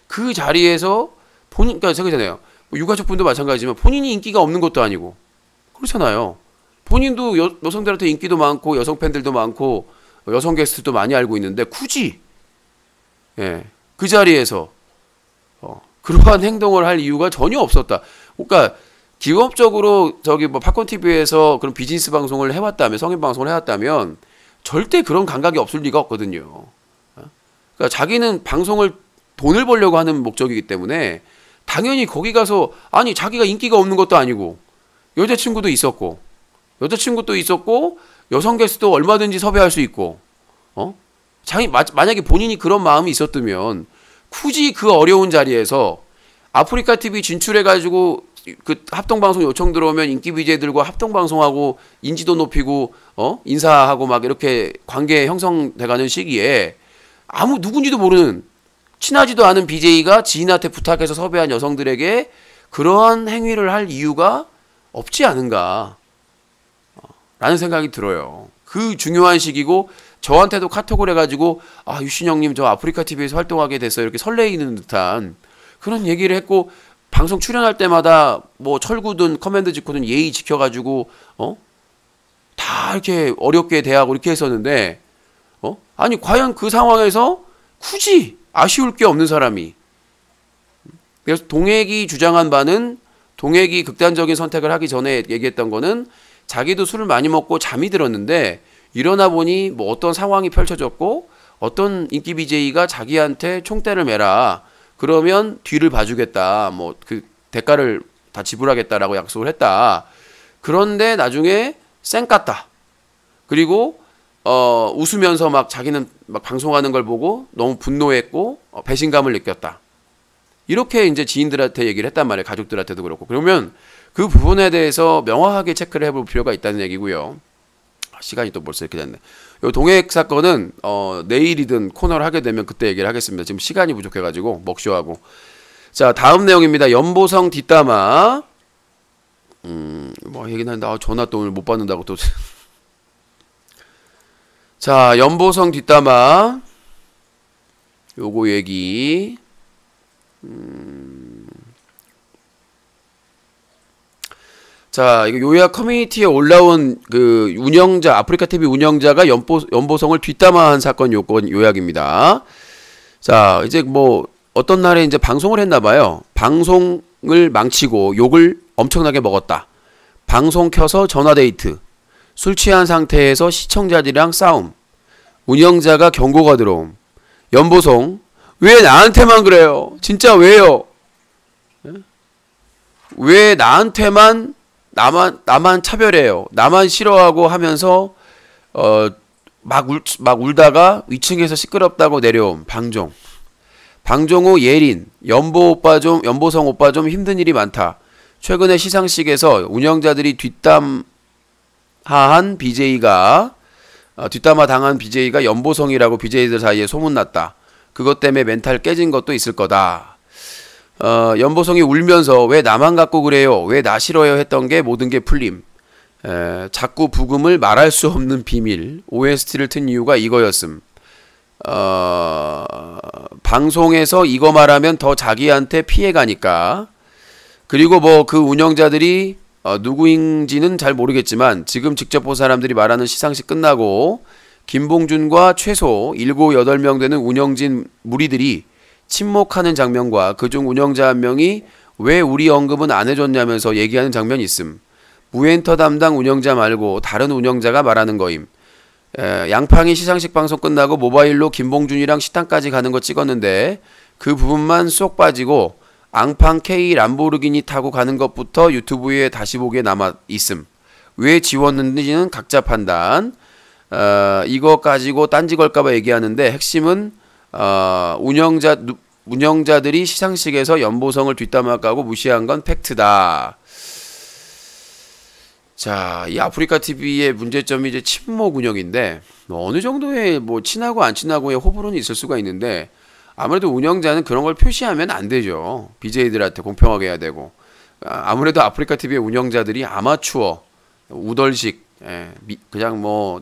그 자리에서 그러니까 저기잖아요. 유가족분도 마찬가지지만 본인이 인기가 없는 것도 아니고 그렇잖아요. 본인도 여성들한테 인기도 많고 여성 팬들도 많고 여성 게스트도 많이 알고 있는데 굳이 그 자리에서 그러한 행동을 할 이유가 전혀 없었다. 그러니까 기업적으로 저기 뭐 팝콘 TV에서 그런 비즈니스 방송을 해왔다면 성인 방송을 해왔다면 절대 그런 감각이 없을 리가 없거든요. 그러니까 자기는 방송을 돈을 벌려고 하는 목적이기 때문에 당연히 거기 가서 아니 자기가 인기가 없는 것도 아니고 여자친구도 있었고 여성 게스트도 얼마든지 섭외할 수 있고 만약에 본인이 그런 마음이 있었다면 굳이 그 어려운 자리에서 아프리카 TV 진출해가지고 그 합동방송 요청 들어오면 인기 BJ들과 합동방송하고 인지도 높이고 인사하고 막 이렇게 관계 형성돼가는 시기에 누군지도 모르는 친하지도 않은 BJ가 지인한테 부탁해서 섭외한 여성들에게 그러한 행위를 할 이유가 없지 않은가 라는 생각이 들어요. 그 중요한 시기고 저한테도 카톡을 해가지고 유신영님 저 아프리카 TV에서 활동하게 됐어요 이렇게 설레이는 듯한 그런 얘기를 했고 방송 출연할 때마다 뭐 철구든 커맨드 짓고든 예의 지켜가지고 다 이렇게 어렵게 대하고 이렇게 했었는데 아니 과연 그 상황에서 굳이 아쉬울 게 없는 사람이 그래서 동혁이 주장한 바는 동혁이 극단적인 선택을 하기 전에 얘기했던 거는 자기도 술을 많이 먹고 잠이 들었는데 일어나 보니 뭐 어떤 상황이 펼쳐졌고 어떤 인기 BJ가 자기한테 총대를 매라 그러면 뒤를 봐주겠다 뭐 그 대가를 다 지불하겠다라고 약속을 했다. 그런데 나중에 쌩 깠다. 그리고 웃으면서 막 자기는 막 방송하는 걸 보고 너무 분노했고 배신감을 느꼈다. 이렇게 이제 지인들한테 얘기를 했단 말이에요. 가족들한테도 그렇고. 그러면 그 부분에 대해서 명확하게 체크를 해볼 필요가 있다는 얘기고요. 시간이 또 벌써 이렇게 됐네. 요 동혁 사건은 내일이든 코너를 하게 되면 그때 얘기를 하겠습니다. 지금 시간이 부족해가지고 먹쇼하고. 자 다음 내용입니다. 연보성 뒷담화. 뭐 얘기는 하는데 전화 또 오늘 못 받는다고 또. 자 연보성 뒷담화. 요거 얘기. 자, 이거 요약 커뮤니티에 올라온 그 운영자, 아프리카 TV 운영자가 연보성을 뒷담화한 사건 요약입니다. 자, 이제 뭐 어떤 날에 이제 방송을 했나 봐요. 방송을 망치고 욕을 엄청나게 먹었다. 방송 켜서 전화 데이트. 술 취한 상태에서 시청자들이랑 싸움. 운영자가 경고가 들어옴. 연보성, 왜 나한테만 그래요? 진짜 왜요? 왜 나한테만 나만 차별해요. 나만 싫어하고 하면서 막 울다가 위층에서 시끄럽다고 내려옴. 방종호 예린 연보성 오빠 좀 힘든 일이 많다. 최근에 시상식에서 운영자들이 뒷담화 당한 BJ가 연보성이라고 BJ들 사이에 소문났다. 그것 때문에 멘탈 깨진 것도 있을 거다. 연보성이 울면서 왜 나만 갖고 그래요? 왜 나 싫어요? 했던 게 모든 게 풀림. 자꾸 부금을 말할 수 없는 비밀. OST를 튼 이유가 이거였음. 방송에서 이거 말하면 더 자기한테 피해가니까. 그리고 뭐 그 운영자들이 누구인지는 잘 모르겠지만 지금 직접 본 사람들이 말하는 시상식 끝나고 김봉준과 최소 7, 8명 되는 운영진 무리들이 침묵하는 장면과 그중 운영자 한 명이 왜 우리 언급은 안 해줬냐면서 얘기하는 장면이 있음. 무엔터 담당 운영자 말고 다른 운영자가 말하는 거임. 양팡이 시상식 방송 끝나고 모바일로 김봉준이랑 식당까지 가는 거 찍었는데 그 부분만 쏙 빠지고 앙팡 K 람보르기니 타고 가는 것부터 유튜브에 다시 보기에 남아 있음. 왜 지웠는지는 각자 판단. 이거 가지고 딴지 걸까봐 얘기하는데 핵심은 운영자들이 시상식에서 연보성을 뒷담화 까고 무시한 건 팩트다. 자, 이 아프리카 TV의 문제점이 이제 친목 운영인데 어느 정도의 뭐 친하고 안 친하고의 호불호는 있을 수가 있는데 아무래도 운영자는 그런 걸 표시하면 안 되죠. BJ들한테 공평하게 해야 되고. 아무래도 아프리카 TV의 운영자들이 아마추어, 우덜식, 그냥 뭐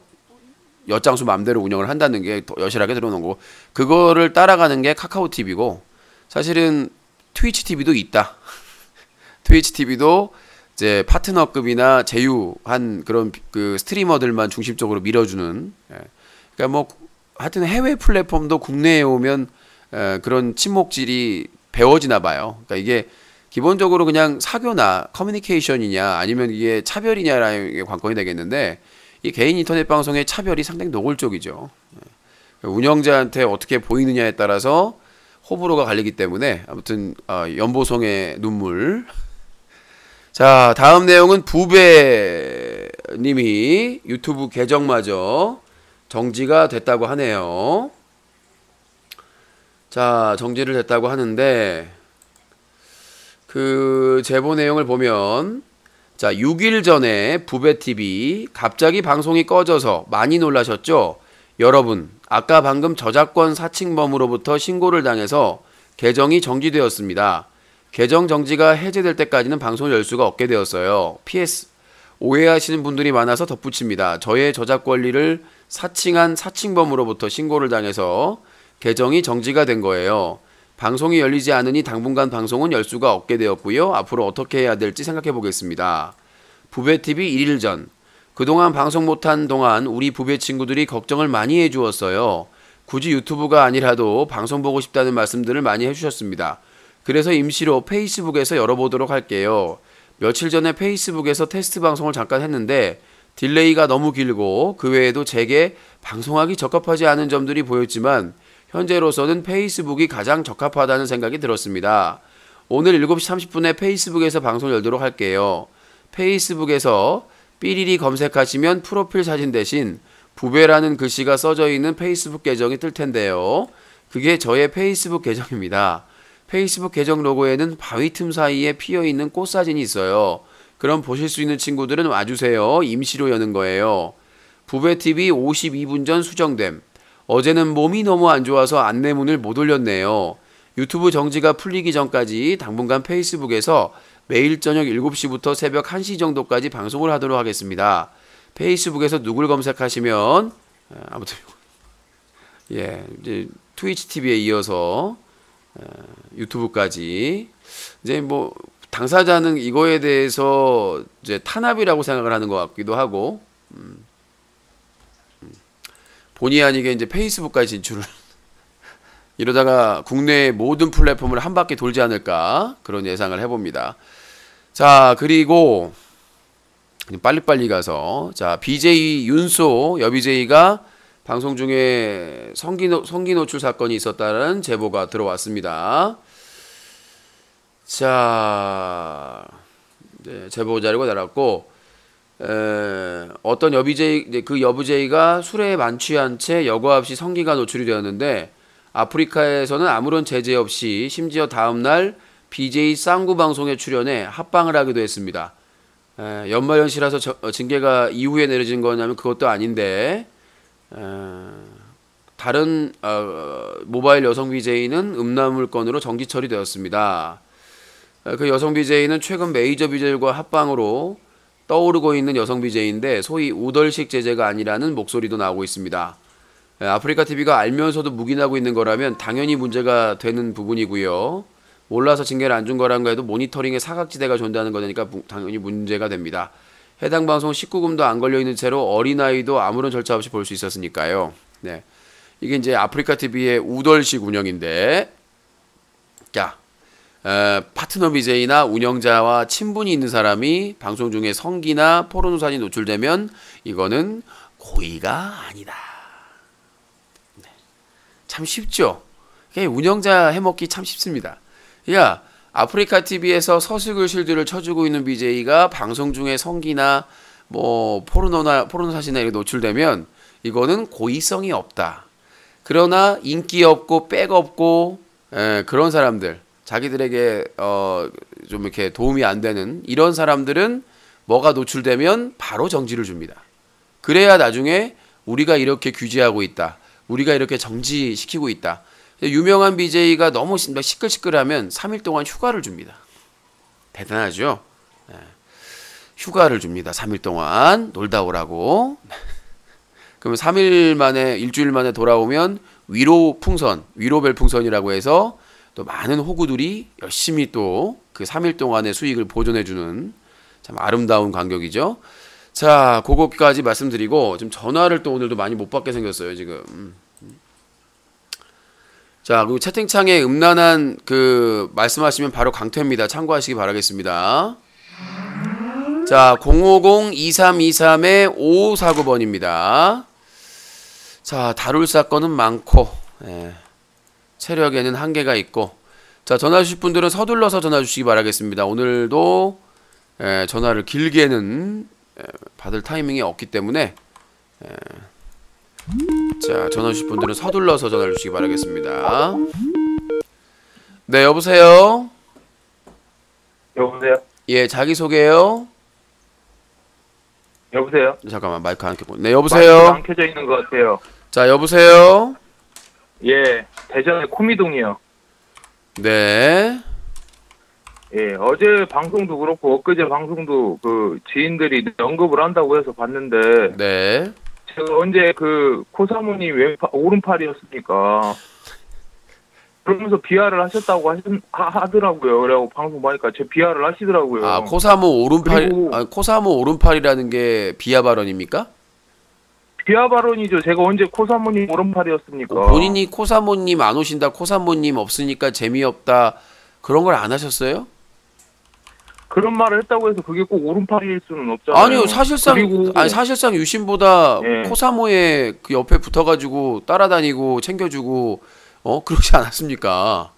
엿장수 맘대로 운영을 한다는 게 여실하게 드러놓은 거고 그거를 따라가는 게 카카오 TV고 사실은 트위치 TV도 있다. 트위치 TV도 이제 파트너급이나 제휴한 그런 그 스트리머들만 중심적으로 밀어주는 그러니까 뭐 하여튼 해외 플랫폼도 국내에 오면 그런 친목질이 배워지나 봐요. 그러니까 이게 기본적으로 그냥 사교나 커뮤니케이션이냐 아니면 이게 차별이냐라는 게 관건이 되겠는데 이 개인 인터넷 방송의 차별이 상당히 노골적이죠. 운영자한테 어떻게 보이느냐에 따라서 호불호가 갈리기 때문에 아무튼 연보성의 눈물. 자, 다음 내용은 부배님이 유튜브 계정마저 정지가 됐다고 하네요. 자, 정지를 됐다고 하는데 그 제보 내용을 보면 자, 6일 전에 부배TV 갑자기 방송이 꺼져서 많이 놀라셨죠? 여러분, 아까 방금 저작권 사칭범으로부터 신고를 당해서 계정이 정지되었습니다. 계정 정지가 해제될 때까지는 방송을 열 수가 없게 되었어요. PS, 오해하시는 분들이 많아서 덧붙입니다. 저의 저작 권리를 사칭한 사칭범으로부터 신고를 당해서 계정이 정지가 된 거예요. 방송이 열리지 않으니 당분간 방송은 열 수가 없게 되었고요. 앞으로 어떻게 해야 될지 생각해 보겠습니다. 부배TV 1일 전. 그동안 방송 못한 동안 우리 부배 친구들이 걱정을 많이 해주었어요. 굳이 유튜브가 아니라도 방송 보고 싶다는 말씀들을 많이 해주셨습니다. 그래서 임시로 페이스북에서 열어보도록 할게요. 며칠 전에 페이스북에서 테스트 방송을 잠깐 했는데 딜레이가 너무 길고 그 외에도 제게 방송하기 적합하지 않은 점들이 보였지만 현재로서는 페이스북이 가장 적합하다는 생각이 들었습니다. 오늘 7시 30분에 페이스북에서 방송을 열도록 할게요. 페이스북에서 삐리리 검색하시면 프로필 사진 대신 부배라는 글씨가 써져 있는 페이스북 계정이 뜰 텐데요. 그게 저의 페이스북 계정입니다. 페이스북 계정 로고에는 바위 틈 사이에 피어있는 꽃 사진이 있어요. 그럼 보실 수 있는 친구들은 와주세요. 임시로 여는 거예요. 부배TV 52분 전 수정됨. 어제는 몸이 너무 안 좋아서 안내문을 못 올렸네요. 유튜브 정지가 풀리기 전까지 당분간 페이스북에서 매일 저녁 7시부터 새벽 1시 정도까지 방송을 하도록 하겠습니다. 페이스북에서 누굴 검색하시면 아무튼 예, 이제 트위치 TV에 이어서 유튜브까지 이제 뭐 당사자는 이거에 대해서 이제 탄압이라고 생각을 하는 것 같기도 하고 본의 아니게 이제 페이스북까지 진출을 이러다가 국내 모든 플랫폼을 한 바퀴 돌지 않을까 그런 예상을 해봅니다. 자, 그리고 빨리빨리 가서 자, BJ 윤소 여비제이가 방송 중에 성기 노출 사건이 있었다는 제보가 들어왔습니다. 자, 네, 제보 자료가 달았고 어떤 여비제이, 그 여비제이가 술에 만취한 채 여과 없이 성기가 노출이 되었는데 아프리카에서는 아무런 제재 없이 심지어 다음날 BJ 쌍구 방송에 출연해 합방을 하기도 했습니다. 연말연시라서 징계가 이후에 내려진 거냐면 그것도 아닌데 다른 모바일 여성 BJ는 음란물 건으로 정지 처리되었습니다. 그 여성 BJ는 최근 메이저 BJ들과 합방으로 떠오르고 있는 여성 BJ인데 소위 우덜식 제재가 아니라는 목소리도 나오고 있습니다. 아프리카 TV가 알면서도 묵인하고 있는 거라면 당연히 문제가 되는 부분이고요. 몰라서 징계를 안 준 거란가 해도 모니터링에 사각지대가 존재하는 거니까 당연히 문제가 됩니다. 해당 방송 19금도 안 걸려있는 채로 어린아이도 아무런 절차 없이 볼 수 있었으니까요. 네, 이게 이제 아프리카 TV의 우덜식 운영인데 자, 파트너 BJ나 운영자와 친분이 있는 사람이 방송 중에 성기나 포르노 사진이 노출되면 이거는 고의가 아니다. 네. 참 쉽죠? 운영자 해먹기 참 쉽습니다. 야, 아프리카 TV에서 서술글실들을 쳐주고 있는 BJ가 방송 중에 성기나 뭐 포르노 사진에 노출되면 이거는 고의성이 없다. 그러나 인기 없고 백 없고 그런 사람들, 자기들에게 좀 이렇게 도움이 안 되는 이런 사람들은 뭐가 노출되면 바로 정지를 줍니다. 그래야 나중에 우리가 이렇게 규제하고 있다, 우리가 이렇게 정지시키고 있다. 유명한 BJ가 너무 시끌시끌하면 3일 동안 휴가를 줍니다. 대단하죠? 네. 휴가를 줍니다. 3일 동안 놀다 오라고. 그러면 3일 만에, 일주일 만에 돌아오면 위로벨 풍선이라고 해서 또 많은 호구들이 열심히 또 그 3일 동안의 수익을 보존해주는 참 아름다운 간격이죠. 자, 그거까지 말씀드리고 지금 전화를 또 오늘도 많이 못 받게 생겼어요, 지금. 자, 그리고 채팅창에 음란한 그 말씀하시면 바로 강퇴입니다. 참고하시기 바라겠습니다. 자, 050-2323-5549번입니다. 자, 다룰 사건은 많고, 예, 체력에는 한계가 있고, 자, 전화 주실 분들은 서둘러서 전화 주시기 바라겠습니다. 오늘도 예, 전화를 길게는 받을 타이밍이 없기 때문에 자, 전화 주실 분들은 서둘러서 전화 주시기 바라겠습니다. 네, 여보세요? 여보세요? 예, 자기소개요? 여보세요? 잠깐만, 마이크 안 켜고. 네, 여보세요? 마이크가 안 켜져 있는 것 같아요. 자, 여보세요? 예, 대전의 코미동이요. 네. 예, 어제 방송도 그렇고 엊그제 방송도 그 지인들이 언급을 한다고 해서 봤는데 네. 제가 언제 그 코사모님 오른팔이었으니까 그러면서 비하를 하셨다고 하더라고요. 그래고 방송 보니까 제 비하를 하시더라고요. 아, 코사모 오른팔, 그리고- 아, 코사모 오른팔이라는 게 비하 발언입니까? 비하 발언이죠. 제가 언제 코사모님 오른팔이었습니까? 본인이 코사모님 안 오신다, 코사모님 없으니까 재미없다, 그런 걸 안 하셨어요? 그런 말을 했다고 해서 그게 꼭 오른팔일 수는 없잖아요. 아니요, 사실상, 그리고 아니, 사실상 유신보다 예. 코사모의 그 옆에 붙어가지고 따라다니고 챙겨주고, 그러지 않았습니까?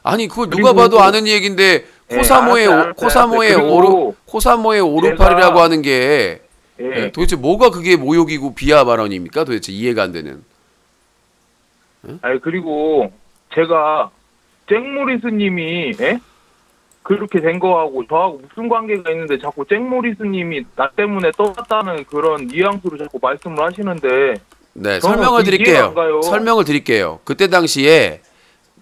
아니, 그걸 누가 그리고- 봐도 아는 얘기인데, 예, 코사모의, 알았어요. 코사모의 코사모의 오른팔이라고 하는 게, 예. 도대체 뭐가 그게 모욕이고 비하 발언입니까? 도대체 이해가 안 되는. 아니 그리고 제가 잭모리스님이 예? 그렇게 된 거하고 저하고 무슨 관계가 있는데 자꾸 잭모리스님이 나 때문에 떠났다는 그런 뉘앙스로 자꾸 말씀을 하시는데 네, 저는 설명을 그 이해가 드릴게요. 안 가요. 설명을 드릴게요. 그때 당시에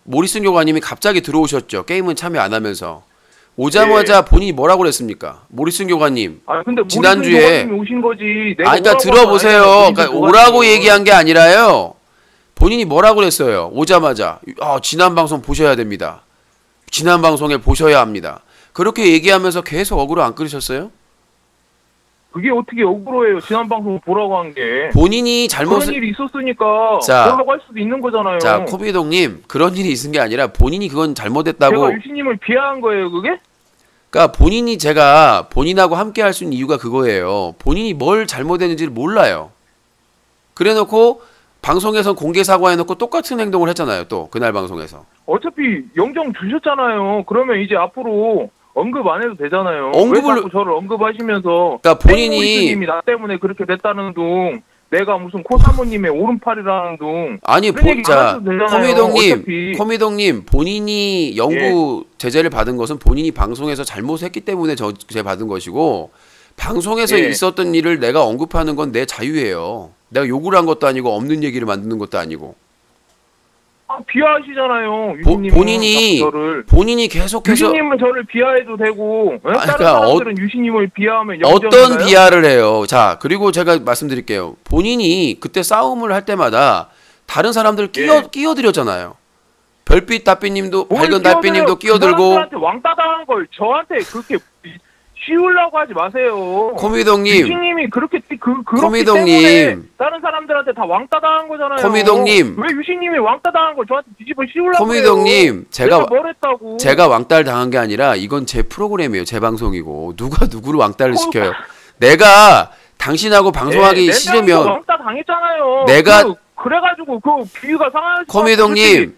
모리슨 교관님이 갑자기 들어오셨죠. 게임은 참여 안 하면서. 오자마자 본인이 뭐라고 그랬습니까? 모리슨 교관님. 아 근데 지난주에- 모리슨 교관님이 오신 거지. 내가 아, 그러니까 오라고 들어보세요. 하면 안 그러니까 되지, 오라고 교관님은. 얘기한 게 아니라요. 본인이 뭐라고 그랬어요? 오자마자. 지난 방송 보셔야 됩니다. 지난 방송에 보셔야 합니다. 그렇게 얘기하면서 계속 어그로 안 끌으셨어요? 그게 어떻게 억울해요. 지난 방송 보라고 한 게. 본인이 그런 잘못을 일이 있었으니까 자, 보라고 할 수도 있는 거잖아요. 자, 코비동님, 그런 일이 있은 게 아니라 본인이 그건 잘못했다고. 제가 유신님을 비하한 거예요, 그게? 그러니까 본인이 제가 본인하고 함께 할 수 있는 이유가 그거예요. 본인이 뭘 잘못했는지를 몰라요. 그래놓고 방송에서 공개 사과해놓고 똑같은 행동을 했잖아요. 또 그날 방송에서. 어차피 영정 주셨잖아요. 그러면 이제 앞으로 언급 안 해도 되잖아요. 언급을- 왜 자꾸 저를 언급하시면서 그러니까 본인이- 님이 나 때문에 그렇게 됐다는 둥 내가 무슨 코사모님의 오른팔이라는 둥 아니, 그런 얘기 안 자, 하셔도 되잖아요. 어차피. 코미동님, 본인이 영구 제재를 받은 것은 본인이 방송에서 잘못했기 때문에 제재 받은 것이고, 방송에서 예. 있었던 일을 내가 언급하는 건 내 자유예요. 내가 욕을 한 것도 아니고 없는 얘기를 만드는 것도 아니고. 비하하시잖아요. 유신님은 본인이 자꾸 저를. 본인이 계속해서 유신님은 저를 비하해도 되고 다른 그러니까 사람들은 유신님을 비하하면 어떤 영정인가요? 비하를 해요. 자, 그리고 제가 말씀드릴게요. 본인이 그때 싸움을 할 때마다 다른 사람들 끼어들였잖아요. 별빛 따삐님도, 뭘 밝은 따삐님도 그 끼어들고. 사람들한테 왕따 당한 걸 저한테 그렇게 씌우려고 하지 마세요. 코미동님, 유신님이 그렇기 코미동님. 때문에 다른 사람들한테 다 왕따 당한 거잖아요. 코미동님. 왜 유신님이 왕따 당한 걸 저한테 뒤집어 씌우려고 코미동님, 해요? 제가 뭘 했다고? 제가 왕따를 당한 게 아니라 이건 제 프로그램이에요. 제 방송이고. 누가 누구를 왕따를 시켜요. 내가 당신하고 방송하기 싫으면 왕따 당했잖아요. 내가- 그래가지고 그 비유가 상하시. 코미동님,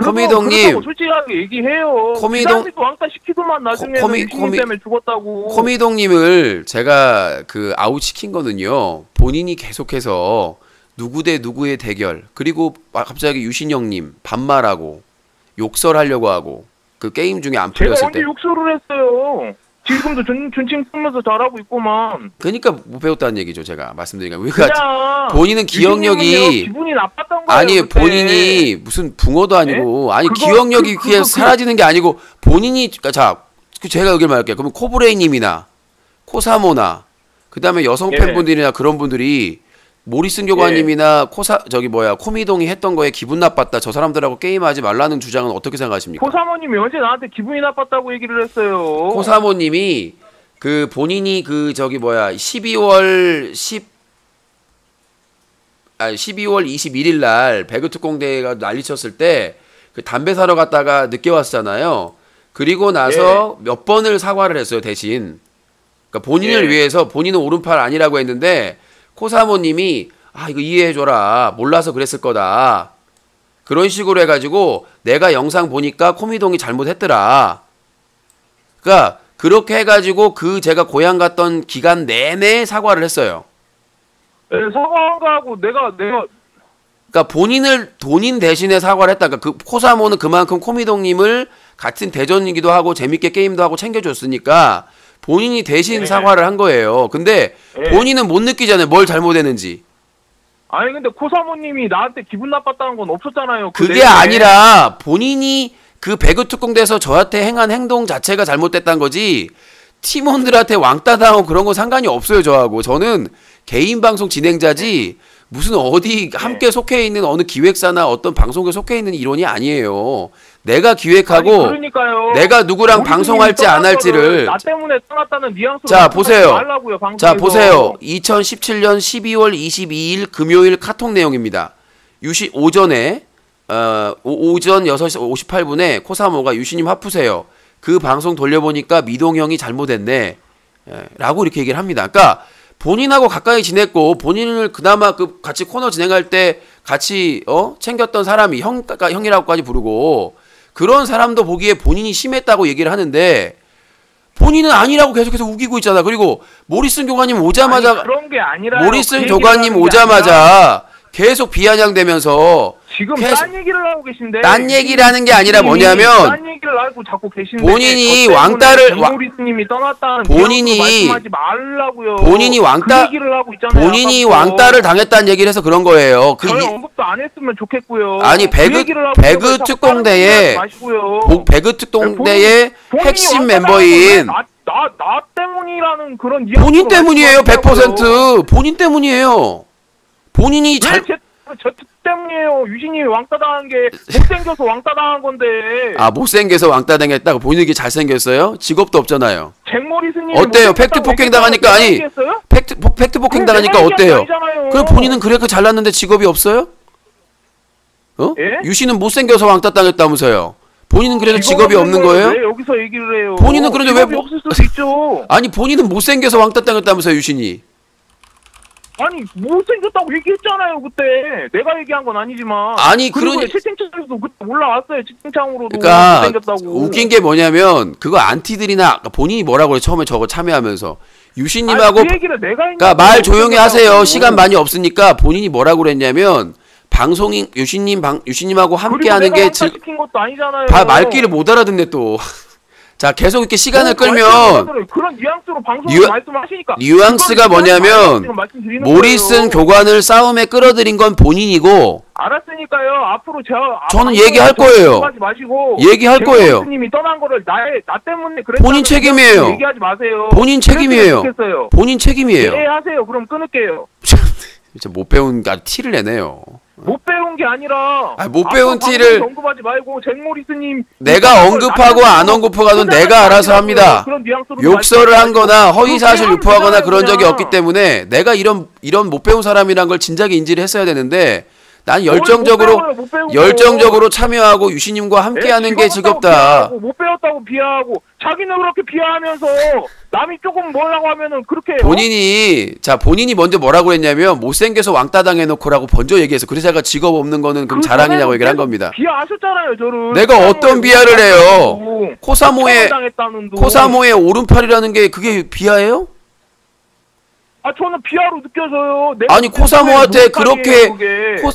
코미동님. 솔직하게 얘기해요. 코미동- 그 왕따 시키더만 나중에 유신님 때문에 죽었다고. 코미동님을 제가 아웃 시킨 거는요. 본인이 계속해서 누구 대 누구의 대결, 그리고 갑자기 유신영님 반말하고 욕설하려고 하고 그 게임 중에 안 제가 풀렸을 언제 때. 욕설을 했어요. 지금도 존칭 쓰면서 잘하고 있구만. 그러니까 못 배웠다는 얘기죠. 제가 말씀드리니까. 그러니까 그냥 본인은 기억력이 유신님은요, 기분이 나빴던 거예요. 아니 그때. 본인이 무슨 붕어도 아니고 아니 그거- 기억력이 그- 그게 그거- 사라지는 게 아니고 본인이 자 제가 여기 말할게요. 그러면 코브레이님이나 코사모나 그다음에 여성 예. 팬분들이나 그런 분들이 모리슨 교관님이나 코미동이 했던 거에 기분 나빴다. 저 사람들하고 게임하지 말라는 주장은 어떻게 생각하십니까? 코사모님이 언제 나한테 기분이 나빴다고 얘기를 했어요. 코사모님이 본인이 12월 21일 날 배그특공대가 난리쳤을 때 그 담배 사러 갔다가 늦게 왔잖아요. 그리고 나서 몇 번을 사과를 했어요, 대신. 그러니까 본인을 예. 위해서 본인은 오른팔 아니라고 했는데 코사모님이 아 이거 이해해줘라 몰라서 그랬을 거다 그런 식으로 해가지고 내가 영상 보니까 코미동이 잘못했더라. 그러니까 그렇게 해가지고 그 제가 고향 갔던 기간 내내 사과를 했어요. 예, 사과한 거하고 내가 그러니까 본인 대신에 사과를 했다. 그러니까 그 코사모는 그만큼 코미동님을 같은 대전이기도 하고 재밌게 게임도 하고 챙겨줬으니까 본인이 대신 네. 사과를 한 거예요. 근데 네. 본인은 못 느끼잖아요. 뭘 잘못했는지. 아니 근데 코사모님이 나한테 기분 나빴다는 건 없었잖아요. 그 그게 내용에. 아니라 본인이 그 배그 특공대에서 저한테 행한 행동 자체가 잘못됐다는 거지 팀원들한테 왕따 당하고 그런 거 상관이 없어요. 저하고 저는 개인 방송 진행자지 무슨 어디 함께 속해 있는 어느 기획사나 어떤 방송에 속해 있는 일원이 아니에요. 내가 기획하고 아니, 그러니까요. 내가 누구랑 방송할지 안 할지를 나 때문에 떠났다는 뉘앙스로 자 보세요. 말라고요, 방송에서. 자 보세요. 2017년 12월 22일 금요일 카톡 내용입니다. 유시 오전에 오전 6시 58분에 코사모가 유시님 화푸세요. 그 방송 돌려보니까 미동 형이 잘못했네. 라고 이렇게 얘기를 합니다. 그러니까 본인하고 가까이 지냈고 본인을 그나마 그 같이 코너 진행할 때 같이 챙겼던 사람이 형이라고까지 부르고 그런 사람도 보기에 본인이 심했다고 얘기를 하는데 본인은 아니라고 계속해서 우기고 있잖아. 그리고 모리슨 교관님 오자마자 아니, 그런 게 아니라 모리슨 교관님 오자마자 계속 비아냥대면서 지금 계속 딴 얘기를 하고 계신데 딴 얘기라는 게 아니라 뭐냐면 딴 얘기를 하고 자꾸 계신데 본인이 왕따를 모리스님이 떠났다는 본인이 말씀하지 말라고요. 본인이 왕따 그 얘기를 하고 있잖아요. 본인이 아까부터. 왕따를 당했다는 얘기를 해서 그런 거예요. 저희 언급도 안 했으면 좋겠고요. 아니 그 얘기를 하고 배그 자꾸 특공대에 다른 얘기 하지 마시고요. 배그 특공대의 본인이 핵심 왕따 멤버인 나 때문이라는 그런 본인 때문이에요. 100% 본인 때문이에요. 본인이 잘 저 때문이에요. 유신이 왕따 당한 게 못생겨서 왕따 당한 건데. 아 못생겨서 왕따 당했다고 본인이 잘생겼어요? 직업도 없잖아요. 잭모리스님 어때요? 팩트 폭행 당하니까 아니 팩트 폭행 당하니까 어때요? 그럼 본인은 그래 그 잘났는데 직업이 없어요? 예? 유신은 못생겨서 왕따 당했다면서요? 본인은 그래도 직업이 없는 거예요? 왜 여기서 얘기를 해요? 본인은 그런데 왜 직업이 없을 수도 있죠. 아니 본인은 못생겨서 왕따 당했다면서요 유신이? 아니 못생겼다고 얘기했잖아요 그때. 내가 얘기한 건 아니지만. 아니 그리고 그러니 채팅창에서도 그때 올라왔어요. 채팅창으로도 그러니까 못생겼다고. 웃긴 게 뭐냐면 그거 안티들이나 본인이 뭐라고 그래 처음에 저거 참여하면서 유신님하고 그 얘기를 내가 그러니까 말 조용히 하세요. 못생겼다고. 시간 많이 없으니까 본인이 뭐라고 그랬냐면 방송인 유신님하고 함께하는 게 시킨 것도 아니잖아요. 말귀를 못 알아듣네 또. 자 계속 이렇게 시간을 끌면 그런 뉘앙스로 방송을 말씀하시니까 뉘앙스가 뭐냐면 모리슨 교관을 싸움에 끌어들인 건 본인이고 알았으니까요. 앞으로 저는 얘기할 거예요. 얘기할 거예요. 님이 떠난 거를 나 때문에 본인 책임이에요. 얘기하지 마세요. 본인 책임이에요. 본인 책임이에요. 네 하세요. 그럼 끊을게요. 진짜 못 배운 티를 내네요. 못 배운 게 아니라 못 배운 티를 언급하지 말고 잭모리스님 내가 언급하고 안 언급하고는 내가 알아서 합니다. 욕설을 한 거나 허위사실 유포하거나 그런 적이 없기 때문에 내가 이런 못 배운 사람이란 걸 진작에 인지를 했어야 되는데 난 열정적으로 참여하고 유시님과 함께하는 게 즐겁다. 못 배웠다고 비하하고 자기는 그렇게 비하하면서 남이 조금 뭐라고 하면은 그렇게 본인이 먼저 뭐라고 했냐면 못생겨서 왕따 당해놓고라고 먼저 얘기해서 그래서 제가 직업 없는 거는 그럼 자랑이냐고 얘기를 한 겁니다. 비하하셨잖아요 저를. 내가 어떤 비하를 해요? 코사모의 오른팔이라는 게 그게 비하예요? 저는 비하로 느껴져요. 아니 코사모한테 그렇게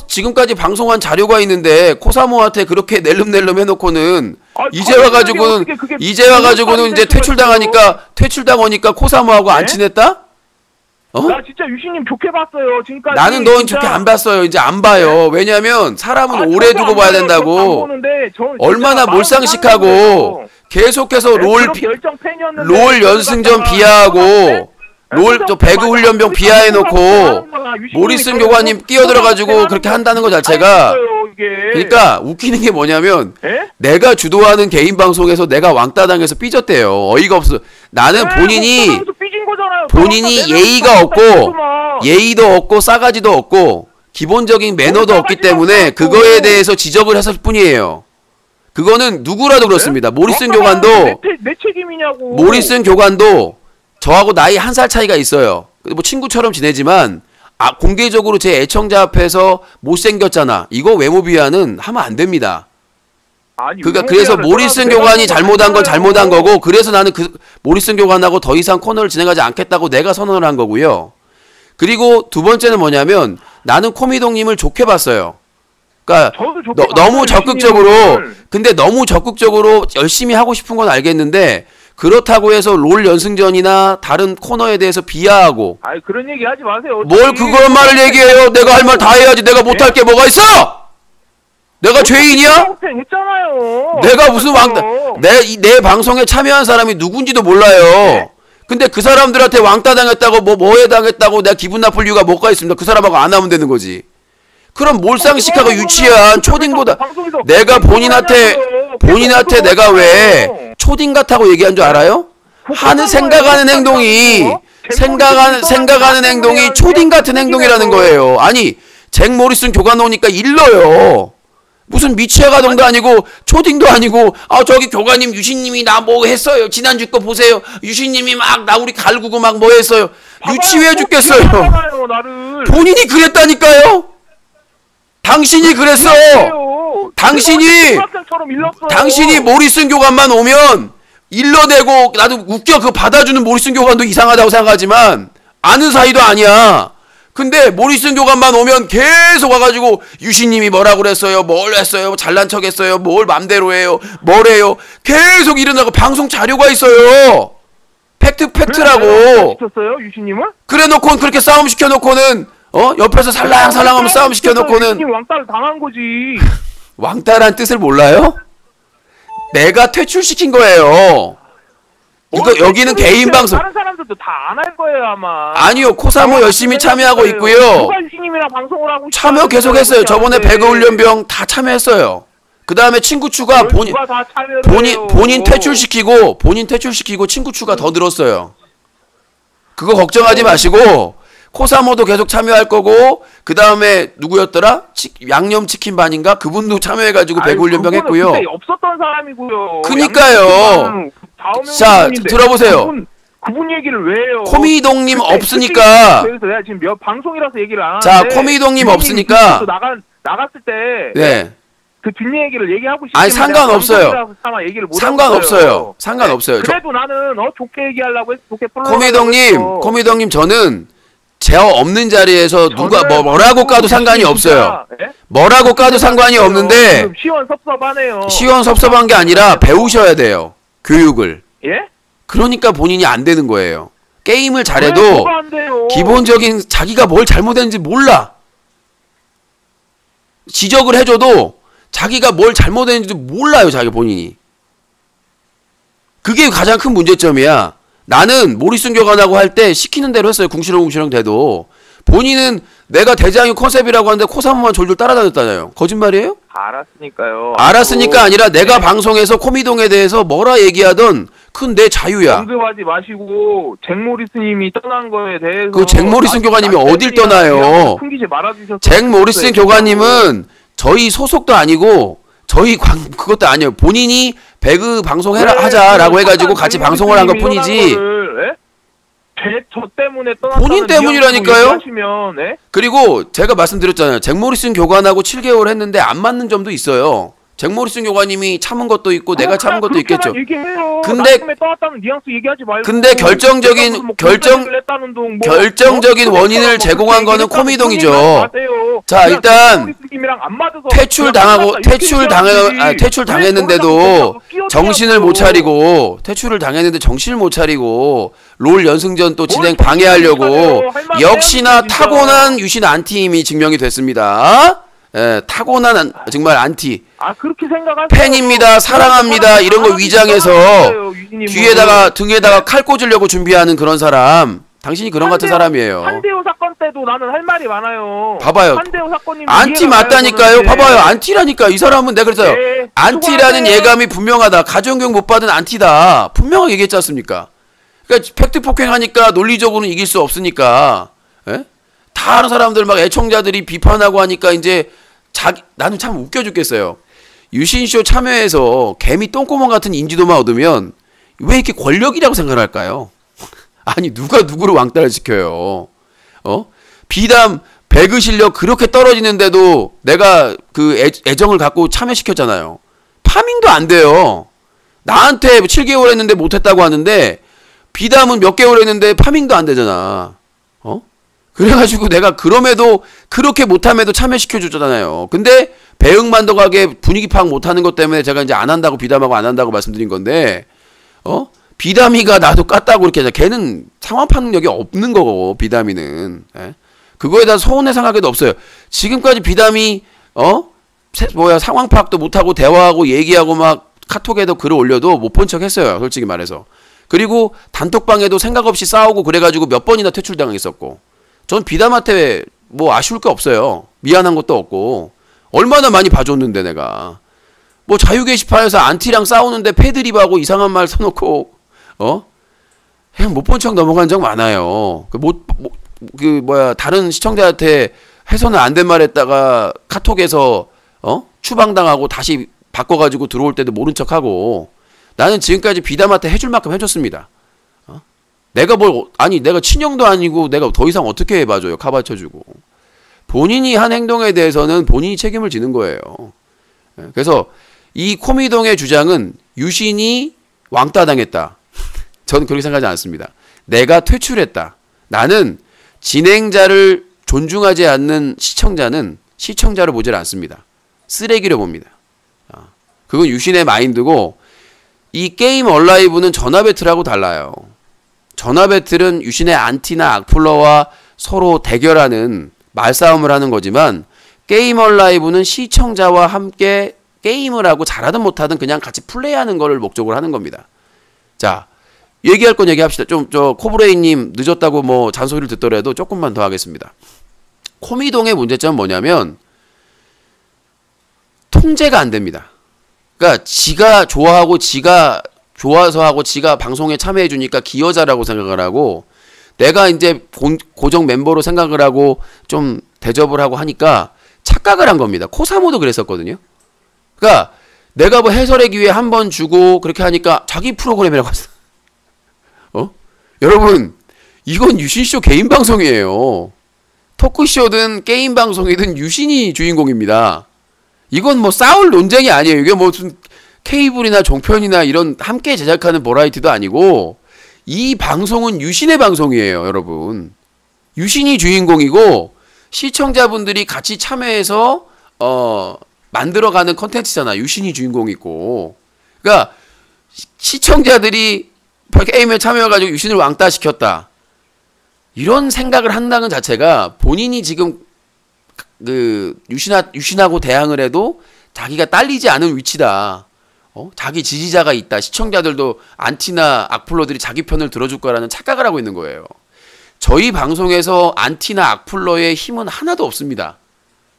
지금까지 방송한 자료가 있는데 코사모한테 그렇게 낼름낼름 해놓고는 이제 와가지고는 이제 퇴출당하니까 코사모하고 안 친했다? 나 진짜 유신님 좋게 봤어요 지금까지. 나는 넌 좋게 안 봤어요. 이제 안 봐요. 왜냐면 사람은 오래 두고 봐야 된다고. 얼마나 몰상식하고 계속해서 롤 연승전 비하하고 또 배그 훈련병 비하해놓고 모리슨 교관님 끼어들어가지고 그렇게 한다는 것 자체가 그러니까 웃기는 게 뭐냐면 내가 주도하는 개인 방송에서 내가 왕따 당해서 삐졌대요. 어이가 없어. 나는 본인이 예의도 없고 싸가지도 없고 기본적인 매너도 없기 때문에 그거에 대해서 지적을 했을 뿐이에요. 그거는 누구라도 그렇습니다. 모리슨 교관도 저하고 나이 1살 차이가 있어요. 뭐 친구처럼 지내지만 공개적으로 제 애청자 앞에서 못생겼잖아. 이거 외모 비하는 하면 안 됩니다. 아니, 그러니까 그래서 모리슨 교관이 잘못한 건 잘못한 거고, 그래서 나는 그 모리슨 교관하고 더 이상 코너를 진행하지 않겠다고 내가 선언을 한 거고요. 그리고 두 번째는 뭐냐면 나는 코미동님을 좋게 봤어요. 그러니까 너무 적극적으로, 근데 너무 적극적으로 열심히 하고 싶은 건 알겠는데 그렇다고 해서 롤 연승전이나 다른 코너에 대해서 비하하고. 아니 그런 얘기 하지 마세요. 뭘 그런 말을 얘기해요. 내가 할 말 다 해야지. 내가 못할 게 뭐가 있어? 내가 죄인이야? 했잖아요. 내가 무슨 왕따? 내 방송에 참여한 사람이 누군지도 몰라요. 근데 그 사람들한테 왕따 당했다고 뭐해 당했다고 내가 기분 나쁠 이유가 뭐가 있습니다. 그 사람하고 안 하면 되는 거지. 그럼 몰상식하고 유치한 초딩보다 내가 본인한테 내가 왜 초딩 같다고 얘기한 줄 알아요? 생각하는 행동이 초딩 같은 행동이라는 거예요. 아니 잭 모리슨 교관 오니까 일러요. 무슨 미취아가동도 아니고 초딩도 아니고 저기 교관님 유신님이 나 뭐 했어요. 지난주 거 보세요. 유신님이 막 나 우리 갈구고 막 뭐 했어요. 유치해 죽겠어요. 본인이 그랬다니까요. 당신이 그랬어. 당신이 모리슨 교관만 오면 일러대고 나도 웃겨. 그거 받아주는 모리슨 교관도 이상하다고 생각하지만 아는 사이도 아니야. 근데 모리슨 교관만 오면 계속 와가지고 유신님이 뭐라고 그랬어요, 뭘 했어요, 잘난 척 했어요, 뭘 맘대로 해요, 뭘 해요. 계속 일어나고 방송 자료가 있어요. 팩트라고. 시켰어요 유신님을? 그래놓고 그렇게 싸움 시켜놓고는 옆에서 살랑살랑하면 싸움 시켜놓고는 유신님 왕따를 당한 거지. 왕따란 뜻을 몰라요? 내가 퇴출시킨 거예요. 이거 여기는 개인 방송. 다른 사람들도 다 안 할 거예요 아마. 아니요, 코사모 열심히 참여하고 있고요. 누가 유신님이랑 방송을 하고 참여 계속했어요. 저번에 배그훈련병 다 참여했어요. 그 다음에 친구 추가 본인 퇴출시키고 친구 추가 더 늘었어요. 그거 걱정하지 마시고 코사모도 계속 참여할 거고, 그 다음에 누구였더라? 양념치킨 반인가? 그분도 참여해가지고 배구훈련병 했고요. 그때 없었던 사람이고요. 그니까요. 자, 들어보세요. 그분 얘기를 왜 해요? 코미동님 없으니까. 그래서 내가 지금 방송이라서 얘기를 안 하는데. 자, 코미동님 없으니까. 나갔을 때. 네. 그 뒷얘기를 얘기하고 싶은데. 아니, 상관없어요. 상관없어요. 상관없어요. 그래도 나는 좋게 얘기하려고 해서 좋게 코미동님 저는 제 없는 자리에서 누가 뭐라고 까도 상관이 없어요. 뭐라고 까도 상관이 없는데 시원섭섭하네요. 시원섭섭한 게 아니라 배우셔야 돼요. 교육을. 예? 그러니까 본인이 안 되는 거예요. 게임을 잘해도 기본적인 자기가 뭘 잘못했는지 몰라. 지적을 해줘도 자기가 뭘 잘못했는지 몰라요. 자기 본인이. 그게 가장 큰 문제점이야. 나는 모리슨 교관하고 할 때 시키는 대로 했어요. 궁시렁궁시렁 돼도. 본인은 내가 대장이 컨셉이라고 하는데 코사모만 졸졸 따라다녔잖아요. 거짓말이에요? 알았으니까요. 알았으니까 아니라 내가 방송에서 코미동에 대해서 뭐라 얘기하던 그건 내 자유야. 언급하지 마시고 잭 모리슨님이 떠난 거에 대해서. 그 잭 모리슨 교관님이 어딜 떠나요? 숨기지 말아주셨어요. 잭 모리슨 교관님은 저희 소속도 아니고 저희 그것도 아니에요. 본인이 배그 방송 하자라고 해가지고 같이 방송을 한 것 뿐이지. 저 때문에 본인 때문이라니까요. 그리고 제가 말씀드렸잖아요. 잭 모리슨 교관하고 7개월 했는데 안 맞는 점도 있어요. 잭 모리슨 교관님이 참은 것도 있고 내가 참은 것도 있겠죠. 근데 결정적인 원인을 제공한 거는 코미동이죠. 자, 일단 퇴출당했는데도 정신을 못 차리고 롤 연승전 또 진행 방해하려고 역시나 타고난 유신 안티임이 증명이 됐습니다. 예, 타고난 정말 안티. 그렇게 생각하세요. 팬입니다. 사랑합니다. 이런 거 위장해서 등에다가 칼 꽂으려고 준비하는 그런 사람. 당신이 그런 같은 사람이에요. 한대호 사건 때도 나는 할 말이 많아요. 봐봐요. 한대호 사건님 안티 맞다니까요. 봐봐요. 안티라니까. 이 사람은 내가 그랬어요. 안티라는 예감이 분명하다. 가정교육 못 받은 안티다. 분명하게 얘기했지 않습니까? 그러니까 팩트 폭행하니까 논리적으로는 이길 수 없으니까. 예? 다 아는 사람들 막 애청자들이 비판하고 하니까 이제 나는 참 웃겨 죽겠어요. 유신쇼 참여해서 개미 똥구멍 같은 인지도만 얻으면 왜 이렇게 권력이라고 생각할까요? 아니 누가 누구를 왕따를 시켜요? 비담 배그 실력 그렇게 떨어지는데도 내가 그 애정을 갖고 참여시켰잖아요. 파밍도 안 돼요. 나한테 7개월 했는데 못했다고 하는데 비담은 몇 개월 했는데 파밍도 안 되잖아. 그래가지고 내가 그럼에도 그렇게 못함에도 참여시켜주잖아요. 근데 배응만도 가게 분위기 파악 못하는 것 때문에 제가 이제 안 한다고 비담하고 안 한다고 말씀드린 건데 비담이가 나도 깠다고 이렇게 걔는 상황 파악력이 없는 거고 비담이는 그거에 대한 서운해 생각에도 없어요. 지금까지 비담이 상황 파악도 못하고 대화하고 얘기하고 막 카톡에도 글을 올려도 못 본 척 했어요. 솔직히 말해서. 그리고 단톡방에도 생각 없이 싸우고 그래가지고 몇 번이나 퇴출당했었고 전 비담한테 뭐 아쉬울 게 없어요. 미안한 것도 없고 얼마나 많이 봐줬는데 내가 뭐 자유 게시판에서 안티랑 싸우는데 패드립하고 이상한 말 써놓고 그냥 못 본 척 넘어간 적 많아요. 다른 시청자한테 해서는 안 된 말 했다가 카톡에서 추방당하고 다시 바꿔가지고 들어올 때도 모른 척하고 나는 지금까지 비담한테 해줄 만큼 해줬습니다. 내가 내가 친형도 아니고 내가 더 이상 어떻게 해봐줘요. 카바쳐주고. 본인이 한 행동에 대해서는 본인이 책임을 지는 거예요. 그래서 이 코미동의 주장은 유신이 왕따 당했다. 저는 그렇게 생각하지 않습니다. 내가 퇴출했다. 나는 진행자를 존중하지 않는 시청자는 시청자로 보질 않습니다. 쓰레기로 봅니다. 그건 유신의 마인드고 이 게임 얼라이브는 전화 배틀하고 달라요. 전화 배틀은 유신의 안티나 악플러와 서로 대결하는 말싸움을 하는 거지만 게임 얼라이브는 시청자와 함께 게임을 하고 잘하든 못하든 그냥 같이 플레이하는 거를 목적으로 하는 겁니다. 자, 얘기할 건 얘기합시다. 코브레이님 늦었다고 뭐 잔소리를 듣더라도 조금만 더 하겠습니다. 코미동의 문제점은 뭐냐면 통제가 안 됩니다. 그러니까 지가 좋아하고 지가 좋아서 하고 지가 방송에 참여해 주니까 기여자라고 생각을 하고 내가 이제 고정 멤버로 생각을 하고 좀 대접을 하고 하니까 착각을 한 겁니다. 코사모도 그랬었거든요. 그러니까 내가 뭐 해설의 기회 한 번 주고 그렇게 하니까 자기 프로그램이라고 했어. 여러분 이건 유신쇼 개인 방송이에요. 토크쇼든 게임 방송이든 유신이 주인공입니다. 이건 뭐 싸울 논쟁이 아니에요. 이게 무슨 케이블이나 종편이나 이런 함께 제작하는 버라이티도 아니고 이 방송은 유신의 방송이에요, 여러분. 유신이 주인공이고 시청자분들이 같이 참여해서 만들어가는 컨텐츠잖아. 유신이 주인공이고. 그러니까 시청자들이 게임에 참여해가지고 유신을 왕따시켰다. 이런 생각을 한다는 자체가 본인이 지금 유신하고 대항을 해도 자기가 딸리지 않은 위치다. 자기 지지자가 있다. 시청자들도 안티나 악플러들이 자기 편을 들어줄 거라는 착각을 하고 있는 거예요. 저희 방송에서 안티나 악플러의 힘은 하나도 없습니다.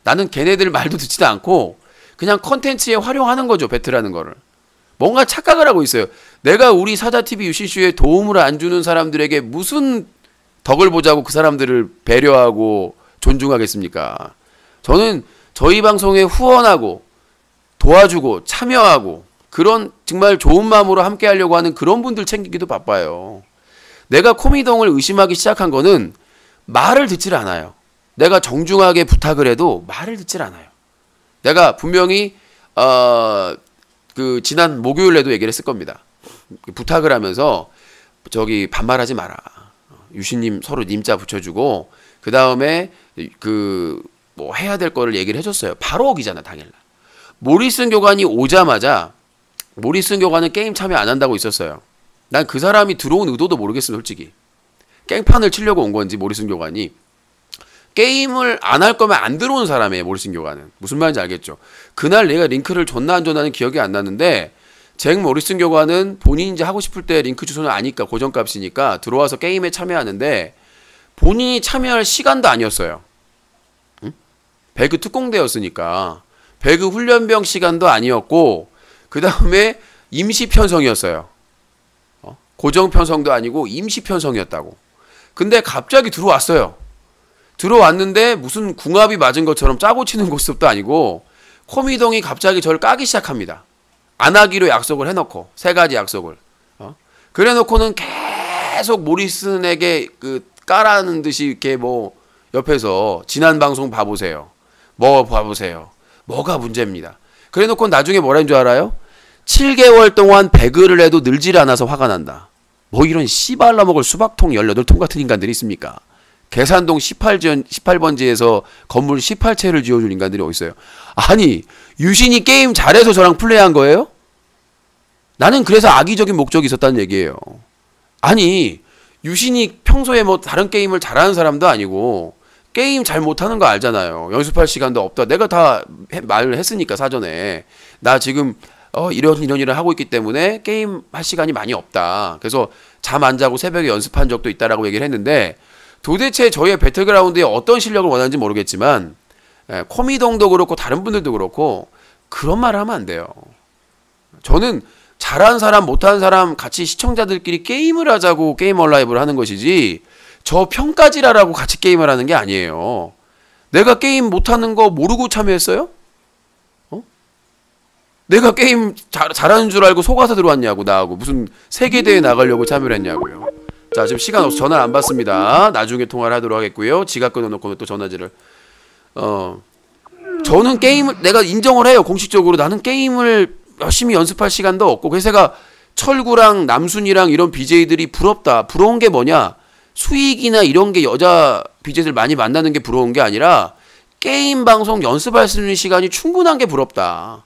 나는 걔네들 말도 듣지도 않고 그냥 컨텐츠에 활용하는 거죠. 배틀하는 거를. 뭔가 착각을 하고 있어요. 내가 우리 사자TV 유신쇼에 도움을 안 주는 사람들에게 무슨 덕을 보자고 그 사람들을 배려하고 존중하겠습니까? 저는 저희 방송에 후원하고 도와주고 참여하고 그런 정말 좋은 마음으로 함께 하려고 하는 그런 분들 챙기기도 바빠요. 내가 코미동을 의심하기 시작한 거는 말을 듣질 않아요. 내가 정중하게 부탁을 해도 말을 듣질 않아요. 내가 분명히 지난 목요일에도 얘기를 했을 겁니다. 부탁을 하면서 반말하지 마라. 유신님 서로 님자 붙여주고 그 다음에 뭐 해야 될 거를 얘기를 해줬어요. 바로 오기잖아 당일날. 모리슨 교관이 오자마자 모리슨 교관은 게임 참여 안 한다고 있었어요. 난 그 사람이 들어온 의도도 모르겠어요. 솔직히 깽판을 치려고 온 건지 모리슨 교관이 게임을 안 할 거면 안 들어오는 사람이에요. 모리슨 교관은. 무슨 말인지 알겠죠. 그날 내가 링크를 줬나 안 줬나는 기억이 안 나는데 잭 모리슨 교관은 본인이 이제 하고 싶을 때 링크 주소는 아니까 고정값이니까 들어와서 게임에 참여하는데 본인이 참여할 시간도 아니었어요. 응? 배그 특공대였으니까 배그 훈련병 시간도 아니었고 그 다음에 임시 편성이었어요. 고정 편성도 아니고 임시 편성이었다고. 근데 갑자기 들어왔어요. 들어왔는데 무슨 궁합이 맞은 것처럼 짜고 치는 모습도 아니고 코미동이 갑자기 저를 까기 시작합니다. 안 하기로 약속을 해놓고 3가지 약속을 그래 놓고는 계속 모리슨에게 그 까라는 듯이 이렇게 뭐 옆에서 지난 방송 봐보세요. 뭐 봐보세요. 뭐가 문제입니다. 그래놓고 나중에 뭐라는 줄 알아요? 7개월 동안 배그를 해도 늘질 않아서 화가 난다. 뭐 이런 씨발라 먹을 수박통 18통 같은 인간들이 있습니까? 계산동 18번지에서 건물 18채를 지어줄 인간들이 어딨어요? 아니 유신이 게임 잘해서 저랑 플레이한 거예요? 나는 그래서 악의적인 목적이 있었다는 얘기예요. 아니 유신이 평소에 뭐 다른 게임을 잘하는 사람도 아니고 게임 잘 못하는 거 알잖아요. 연습할 시간도 없다. 내가 다 말을 했으니까 사전에 나 지금 이런 일을 하고 있기 때문에 게임 할 시간이 많이 없다. 그래서 잠 안 자고 새벽에 연습한 적도 있다라고 얘기를 했는데 도대체 저희의 배틀그라운드에 어떤 실력을 원하는지 모르겠지만 코미동도 그렇고 다른 분들도 그렇고 그런 말을 하면 안 돼요. 저는 잘하는 사람 못하는 사람 같이 시청자들끼리 게임을 하자고 게임 얼라이브를 하는 것이지 저 평가지라라고 같이 게임을 하는 게 아니에요. 내가 게임 못하는 거 모르고 참여했어요? 내가 게임 잘하는 줄 알고 속아서 들어왔냐고 나하고 무슨 세계대회 나가려고 참여를 했냐고요. 자 지금 시간 없어 전화를 안 받습니다. 나중에 통화를 하도록 하겠고요. 지갑 끊어놓고 또 전화지를 저는 게임을 내가 인정을 해요. 공식적으로 나는 게임을 열심히 연습할 시간도 없고 그래서 제가 철구랑 남순이랑 이런 BJ들이 부럽다. 부러운 게 뭐냐 수익이나 이런 게 여자 BJ들 많이 만나는 게 부러운 게 아니라 게임 방송 연습할 수 있는 시간이 충분한 게 부럽다.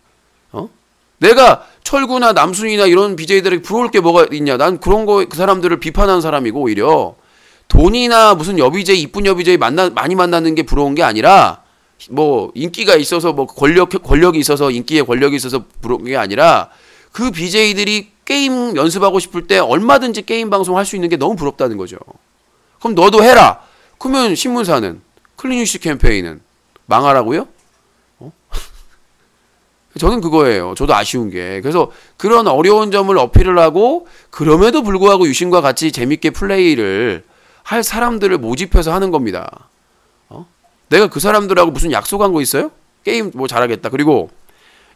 내가 철구나 남순이나 이런 BJ들에게 부러울 게 뭐가 있냐. 난 그런 거 그 사람들을 비판하는 사람이고 오히려 돈이나 무슨 여비제이 이쁜 여비제이 많이 만나는 게 부러운 게 아니라 뭐 인기가 있어서 뭐 권력이 있어서 인기에 권력이 있어서 부러운 게 아니라 그 BJ들이 게임 연습하고 싶을 때 얼마든지 게임 방송 할 수 있는 게 너무 부럽다는 거죠. 그럼 너도 해라. 그러면 신문사는 클린뉴스 캠페인은 망하라고요? 저는 그거예요. 저도 아쉬운 게. 그래서 그런 어려운 점을 어필을 하고 그럼에도 불구하고 유신과 같이 재밌게 플레이를 할 사람들을 모집해서 하는 겁니다. 내가 그 사람들하고 무슨 약속한 거 있어요? 게임 뭐 잘하겠다. 그리고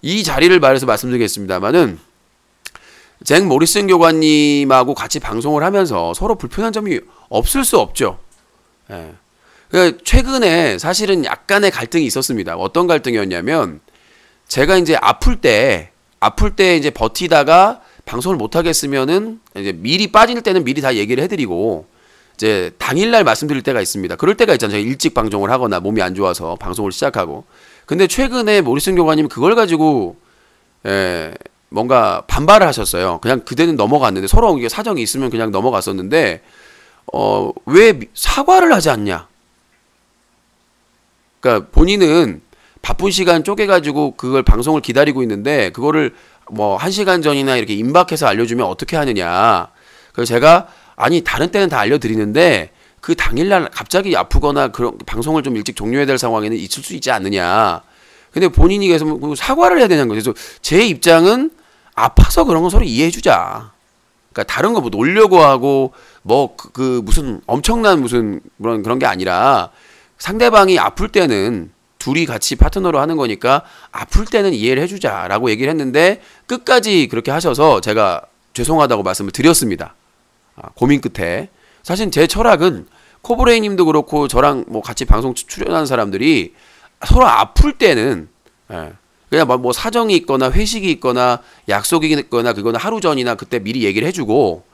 이 자리를 말해서 말씀드리겠습니다만은 잭 모리슨 교관님하고 같이 방송을 하면서 서로 불편한 점이 없을 수 없죠. 예. 그러니까 최근에 사실은 약간의 갈등이 있었습니다. 어떤 갈등이었냐면 제가 이제 아플 때 이제 버티다가 방송을 못 하겠으면은 이제 미리 빠질 때는 미리 다 얘기를 해드리고 이제 당일날 말씀드릴 때가 있습니다. 그럴 때가 있잖아요. 제가 일찍 방송을 하거나 몸이 안 좋아서 방송을 시작하고. 근데 최근에 모리슨 교관님 그걸 가지고 뭔가 반발을 하셨어요. 그냥 그대는 넘어갔는데 서로 이게 사정이 있으면 그냥 넘어갔었는데 왜 사과를 하지 않냐? 그러니까 본인은 바쁜 시간 쪼개가지고 그걸 방송을 기다리고 있는데 그거를 뭐 1시간 전이나 이렇게 임박해서 알려주면 어떻게 하느냐. 그래서 제가 아니 다른 때는 다 알려드리는데 그 당일날 갑자기 아프거나 그런 방송을 좀 일찍 종료해야 될 상황에는 있을 수 있지 않느냐. 근데 본인이 그래서 뭐 사과를 해야 되냐는 거죠. 그래서 제 입장은 아파서 그런 건 서로 이해해주자. 그러니까 다른 거 뭐 놀려고 하고 뭐 그 무슨 엄청난 무슨 그런 게 아니라 상대방이 아플 때는 둘이 같이 파트너로 하는 거니까 아플 때는 이해를 해주자라고 얘기를 했는데 끝까지 그렇게 하셔서 제가 죄송하다고 말씀을 드렸습니다. 고민 끝에. 사실 제 철학은 코브레이님도 그렇고 저랑 뭐 같이 방송 출연하는 사람들이 서로 아플 때는 그냥 뭐 사정이 있거나 회식이 있거나 약속이 있거나 그거는 하루 전이나 그때 미리 얘기를 해주고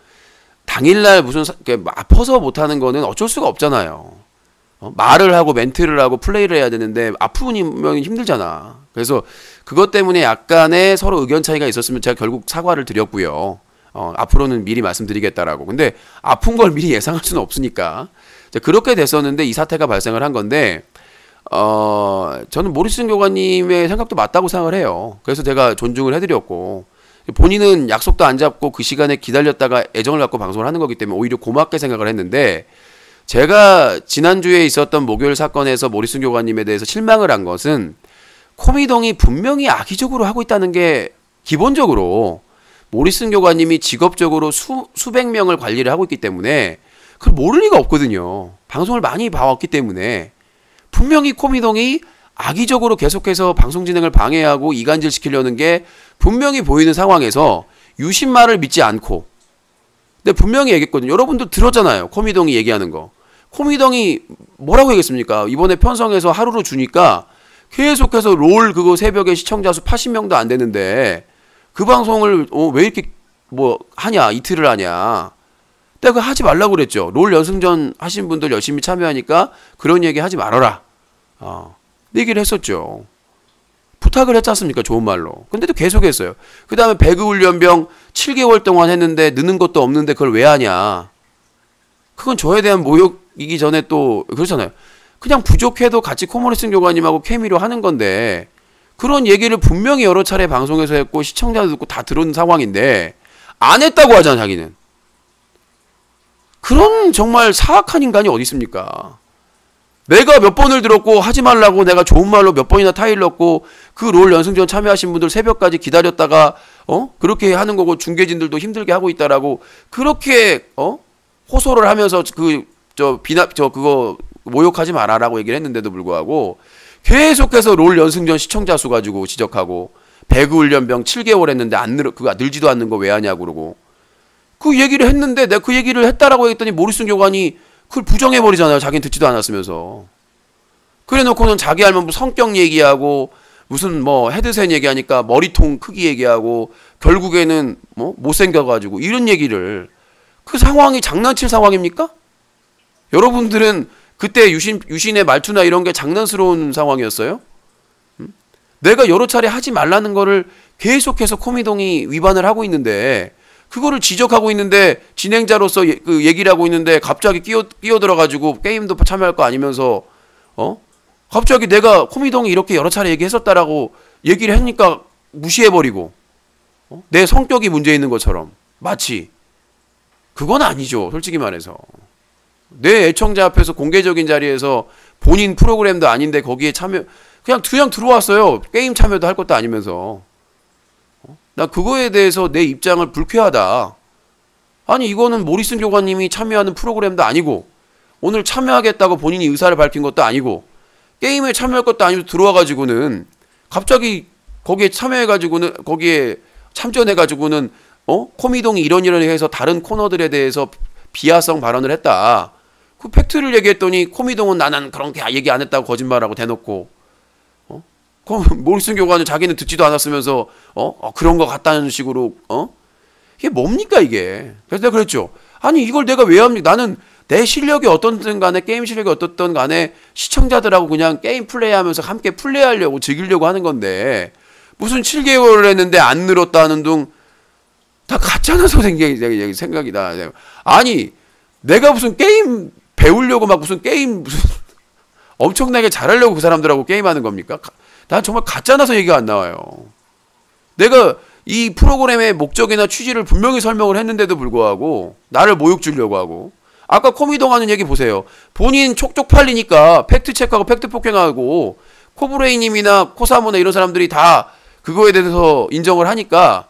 당일날 무슨 아파서 못하는 거는 어쩔 수가 없잖아요. 말을 하고 멘트를 하고 플레이를 해야 되는데 아프면 힘들잖아. 그래서 그것 때문에 약간의 서로 의견 차이가 있었으면 제가 결국 사과를 드렸고요. 앞으로는 미리 말씀드리겠다라고. 근데 아픈 걸 미리 예상할 수는 없으니까 그렇게 됐었는데 이 사태가 발생을 한 건데 저는 모리슨 교관님의 생각도 맞다고 생각을 해요. 그래서 제가 존중을 해드렸고 본인은 약속도 안 잡고 그 시간에 기다렸다가 애정을 갖고 방송을 하는 거기 때문에 오히려 고맙게 생각을 했는데 제가 지난주에 있었던 목요일 사건에서 모리슨 교관님에 대해서 실망을 한 것은 코미동이 분명히 악의적으로 하고 있다는 게 기본적으로 모리슨 교관님이 직업적으로 수백 명을 관리를 하고 있기 때문에 그걸 모를 리가 없거든요. 방송을 많이 봐왔기 때문에 분명히 코미동이 악의적으로 계속해서 방송 진행을 방해하고 이간질 시키려는 게 분명히 보이는 상황에서 유신 말을 믿지 않고 근데 분명히 얘기했거든요. 여러분들 들었잖아요. 코미동이 얘기하는 거. 코미동이 뭐라고 얘기했습니까? 이번에 편성해서 하루로 주니까 계속해서 롤 그거 새벽에 시청자 수 80명도 안 되는데 그 방송을 왜 이렇게 뭐 하냐, 이틀을 하냐. 내가 그거 하지 말라고 그랬죠. 롤 연승전 하신 분들 열심히 참여하니까 그런 얘기 하지 말아라. 얘기를 했었죠. 부탁을 했지 않습니까? 좋은 말로. 근데도 계속 했어요. 그 다음에 배그 훈련병 7개월 동안 했는데 느는 것도 없는데 그걸 왜 하냐. 그건 저에 대한 모욕이기 전에 또 그렇잖아요. 그냥 부족해도 같이 코모리슨 교관님하고 케미로 하는 건데 그런 얘기를 분명히 여러 차례 방송에서 했고 시청자도 듣고 다 들은 상황인데 안 했다고 하잖아, 자기는. 그런 정말 사악한 인간이 어디 있습니까? 내가 몇 번을 들었고 하지 말라고 내가 좋은 말로 몇 번이나 타일렀고 그 롤 연승전 참여하신 분들 새벽까지 기다렸다가 그렇게 하는 거고 중계진들도 힘들게 하고 있다라고 그렇게 호소를 하면서 그거 모욕하지 마라라고 얘기를 했는데도 불구하고 계속해서 롤 연승전 시청자 수 가지고 지적하고 배그 훈련병 7개월 했는데 그거 늘지도 않는 거 왜 하냐고 그러고 그 얘기를 했는데 내가 그 얘기를 했다라고 했더니 모리슨 교관이 그걸 부정해버리잖아요. 자기는 듣지도 않았으면서. 그래 놓고는 자기 알면 뭐 성격 얘기하고 무슨 뭐 헤드셋 얘기하니까 머리통 크기 얘기하고 결국에는 뭐 못생겨가지고 이런 얘기를 그 상황이 장난칠 상황입니까? 여러분들은 그때 유신의 말투나 이런 게 장난스러운 상황이었어요? 내가 여러 차례 하지 말라는 거를 계속해서 코미동이 위반을 하고 있는데 그거를 지적하고 있는데 진행자로서 그 얘기를 하고 있는데 갑자기 끼어들어가지고 게임도 참여할 거 아니면서 갑자기 내가 코미동이 이렇게 여러 차례 얘기했었다라고 얘기를 하니까 무시해버리고 내 성격이 문제 있는 것처럼 마치 그건 아니죠. 솔직히 말해서 내 애청자 앞에서 공개적인 자리에서 본인 프로그램도 아닌데 거기에 참여 그냥 들어왔어요. 게임 참여도 할 것도 아니면서 나 그거에 대해서 내 입장을 불쾌하다. 아니 이거는 모리슨 교관님이 참여하는 프로그램도 아니고 오늘 참여하겠다고 본인이 의사를 밝힌 것도 아니고 게임에 참여할 것도 아니고 들어와가지고는 갑자기 거기에 참여해가지고는 거기에 참전해가지고는 코미동이 이런 해서 다른 코너들에 대해서 비하성 발언을 했다. 그 팩트를 얘기했더니 코미동은 나는 그렇게 얘기 안 했다고 거짓말하고 대놓고 모리슨 교관은 자기는 듣지도 않았으면서 그런 거 같다는 식으로 이게 뭡니까 이게. 그래서 내가 그랬죠. 아니 이걸 내가 왜 합니까? 나는 내 실력이 어떻든 간에 게임 실력이 어떻든 간에 시청자들하고 그냥 게임 플레이하면서 함께 플레이하려고 즐기려고 하는 건데 무슨 7개월을 했는데 안 늘었다는 둥 다 가짜나서 생각이 나. 아니 내가 무슨 게임 배우려고 막 무슨 게임 무슨 엄청나게 잘하려고 그 사람들하고 게임하는 겁니까? 난 정말 가짜나서 얘기가 안 나와요. 내가 이 프로그램의 목적이나 취지를 분명히 설명을 했는데도 불구하고 나를 모욕 주려고 하고 아까 코미동 하는 얘기 보세요. 본인 촉촉 팔리니까 팩트체크하고 팩트폭행하고 코브레이님이나 코사모나 이런 사람들이 다 그거에 대해서 인정을 하니까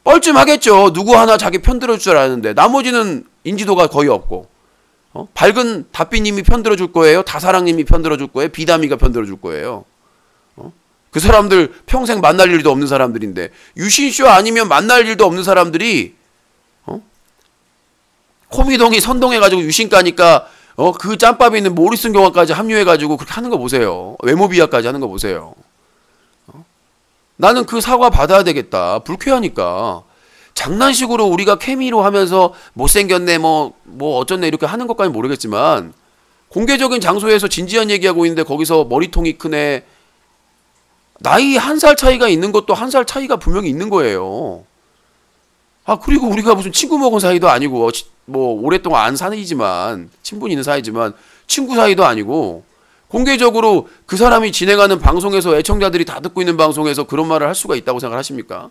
뻘쭘하겠죠. 누구 하나 자기 편 들어줄 줄 아는데 나머지는 인지도가 거의 없고 밝은 다삐님이 편 들어줄 거예요. 다사랑님이 편 들어줄 거예요. 비담이가 편 들어줄 거예요. 그 사람들 평생 만날 일도 없는 사람들인데 유신쇼 아니면 만날 일도 없는 사람들이 코미동이 선동해가지고 유신 까니까 그 짬밥이 있는 모리슨 교관까지 합류해가지고 그렇게 하는 거 보세요. 외모 비하까지 하는 거 보세요. 나는 그 사과 받아야 되겠다. 불쾌하니까. 장난식으로 우리가 케미로 하면서 못생겼네 뭐 어쩌네 이렇게 하는 것까지는 모르겠지만 공개적인 장소에서 진지한 얘기하고 있는데 거기서 머리통이 크네. 나이 1살 차이가 있는 것도 1살 차이가 분명히 있는 거예요. 그리고 우리가 무슨 친구 먹은 사이도 아니고 뭐 오랫동안 안 사이지만 친분이 있는 사이지만 친구 사이도 아니고 공개적으로 그 사람이 진행하는 방송에서 애청자들이 다 듣고 있는 방송에서 그런 말을 할 수가 있다고 생각하십니까?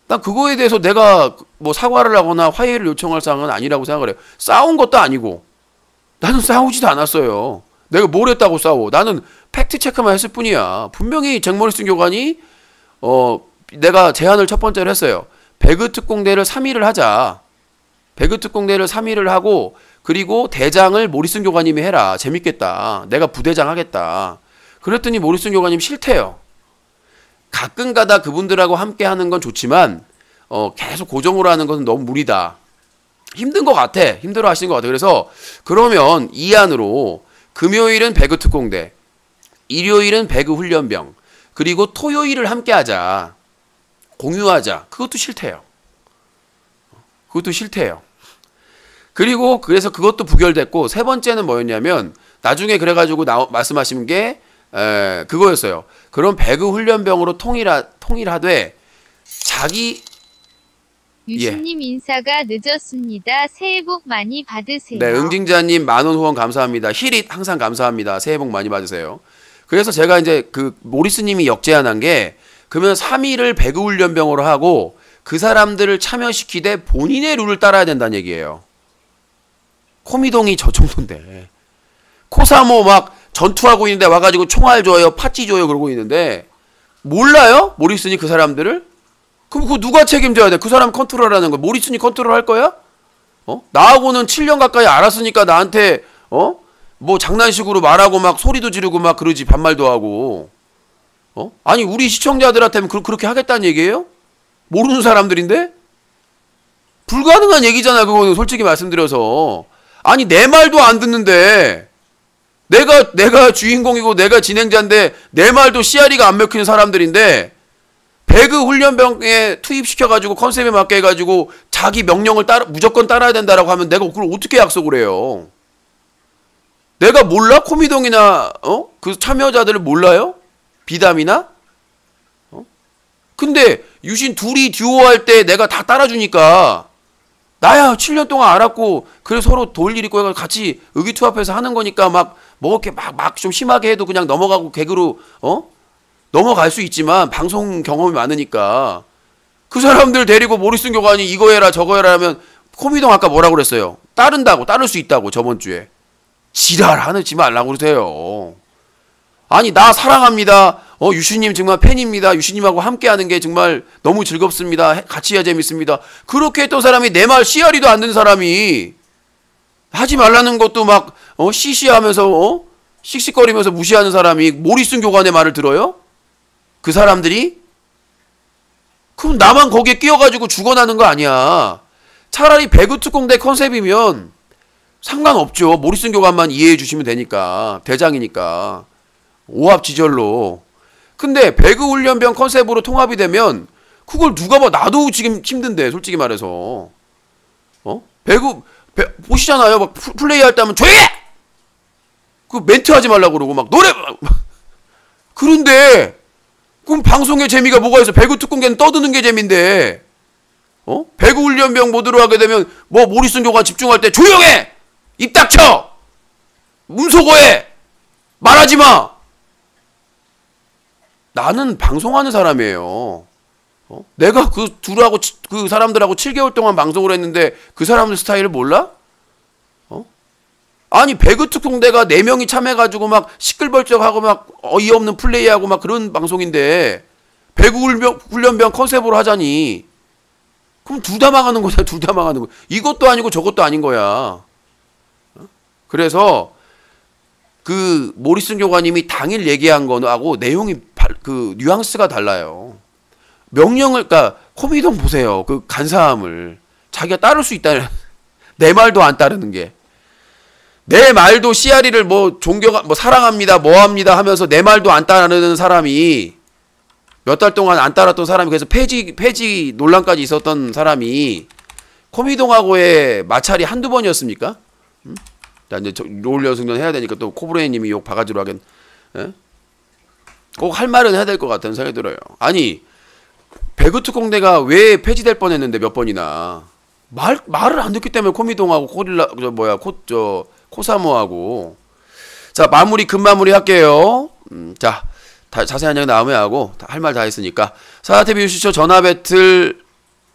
난 그거에 대해서 내가 뭐 사과를 하거나 화해를 요청할 사항은 아니라고 생각을 해요. 싸운 것도 아니고 나는 싸우지도 않았어요. 내가 뭘 했다고 싸워. 나는 팩트 체크만 했을 뿐이야. 분명히 잭 모리슨 교관이 내가 제안을 첫 번째로 했어요. 배그 특공대를 3위를 하자. 배그 특공대를 3위를 하고 그리고 대장을 모리슨 교관님이 해라. 재밌겠다. 내가 부대장 하겠다. 그랬더니 모리슨 교관님 싫대요. 가끔가다 그분들하고 함께 하는 건 좋지만 계속 고정으로 하는 것은 너무 무리다. 힘든 것 같아. 힘들어 하시는 것 같아. 그래서 그러면 이 안으로 금요일은 배그 특공대, 일요일은 배그 훈련병, 그리고 토요일을 함께 하자. 공유하자. 그것도 싫대요. 그것도 싫대요. 그리고 그래서 그것도 부결됐고, 세 번째는 뭐였냐면 나중에 그래가지고 말씀하신 게 그거였어요. 그럼 배그 훈련병으로 통일하되 자기 유신님 인사가 늦었습니다. 새해 복 많이 받으세요. 네, 응징자님 10,000원 후원 감사합니다. 힐잇 항상 감사합니다. 새해 복 많이 받으세요. 그래서 제가 이제 그 모리스님이 역제안한 게 그러면 3일을 배그 훈련병으로 하고 그 사람들을 참여시키되 본인의 룰을 따라야 된다는 얘기예요. 코미동이 저 정도인데 코사모 막 전투하고 있는데 와가지고 총알 줘요, 팥쥐 줘요 그러고 있는데 몰라요? 모리슨이 그 사람들을? 그럼 그거 누가 책임져야 돼? 그 사람 컨트롤하는 거 모리슨이 컨트롤할 거야? 나하고는 7년 가까이 알았으니까 나한테 뭐 장난식으로 말하고 막 소리도 지르고 막 그러지, 반말도 하고. 아니 우리 시청자들한테는 그렇게 하겠다는 얘기예요? 모르는 사람들인데? 불가능한 얘기잖아 그거는, 솔직히 말씀드려서. 아니 내 말도 안 듣는데 내가 주인공이고 내가 진행자인데 내 말도 씨알이가 안 먹히는 사람들인데 배그 훈련병에 투입시켜가지고 컨셉에 맞게 해가지고 자기 명령을 무조건 따라야 된다라고 하면 내가 그걸 어떻게 약속을 해요? 내가 몰라? 코미동이나 그 참여자들을 몰라요? 비담이나? 근데 유신 둘이 듀오할 때 내가 다 따라주니까 나야 7년 동안 알았고 그래서 서로 도울 일 있고 해서 같이 의기투합해서 하는 거니까 막 뭐 이렇게 막 좀 심하게 해도 그냥 넘어가고 개그로 넘어갈 수 있지만 방송 경험이 많으니까 그 사람들 데리고 모리슨 교관이 이거 해라 저거 해라 하면 코미동 아까 뭐라고 그랬어요? 따를 수 있다고 저번 주에. 지랄하지 말라고 그러세요. 아니 나 사랑합니다. 유신님 정말 팬입니다. 유신님하고 함께하는 게 정말 너무 즐겁습니다. 같이 해야 재밌습니다. 그렇게 했던 사람이 내 말 씨알이도 안 듣는 사람이 하지 말라는 것도 막 시시하면서 씩씩거리면서 무시하는 사람이 모리슨 교관의 말을 들어요? 그 사람들이? 그럼 나만 거기에 끼어가지고 죽어나는 거 아니야. 차라리 배그 특공대 컨셉이면 상관없죠. 모리슨 교관만 이해해 주시면 되니까. 대장이니까. 오합지졸로. 근데 배그 훈련병 컨셉으로 통합이 되면 그걸 누가 봐. 나도 지금 힘든데 솔직히 말해서. 보시잖아요. 막 플레이할 때 하면 조용히 해! 그 멘트 하지 말라고 그러고 막 노래 그런데 그럼 방송의 재미가 뭐가 있어? 배구 특공대는 떠드는 게 재미인데 배구 훈련병 모드로 하게 되면 뭐 모리슨 교관 집중할 때 조용해! 입 닥쳐! 음소거해! 말하지 마! 나는 방송하는 사람이에요. 내가 그 사람들하고 7개월 동안 방송을 했는데 그 사람들 스타일을 몰라? 아니 배그 특공대가 4명이 참여해가지고 막 시끌벌쩍하고 막 어이없는 플레이하고 막 그런 방송인데 배구 훈련병 컨셉으로 하자니 그럼 둘 다 망하는 거잖아. 둘 다 망하는 거. 이것도 아니고 저것도 아닌 거야. 그래서 그 모리슨 교관님이 당일 얘기한 거하고 내용이 그 뉘앙스가 달라요. 명령을, 그러니까 코미동 보세요. 그 간사함을 자기가 따를 수 있다는 내 말도 안 따르는 게. 내 말도 씨알이를 뭐 사랑합니다, 뭐합니다 하면서 내 말도 안 따르는 사람이 몇 달 동안 안 따랐던 사람이 그래서 폐지 논란까지 있었던 사람이 코미동하고의 마찰이 한두 번이었습니까? 자, 이제 롤 연승전 해야 되니까 또 코브레이님이 욕 바가지로 하긴 꼭 할 말은 해야 될 것 같다는 생각이 들어요. 아니 배그 특공대가 왜 폐지될 뻔했는데 몇 번이나 말을 안 듣기 때문에 코미동하고 코사모하고. 자, 금마무리 할게요. 자, 자세한 얘기 다음에 하고 할 말 다 했으니까. 사자TV 유시쇼 전화 배틀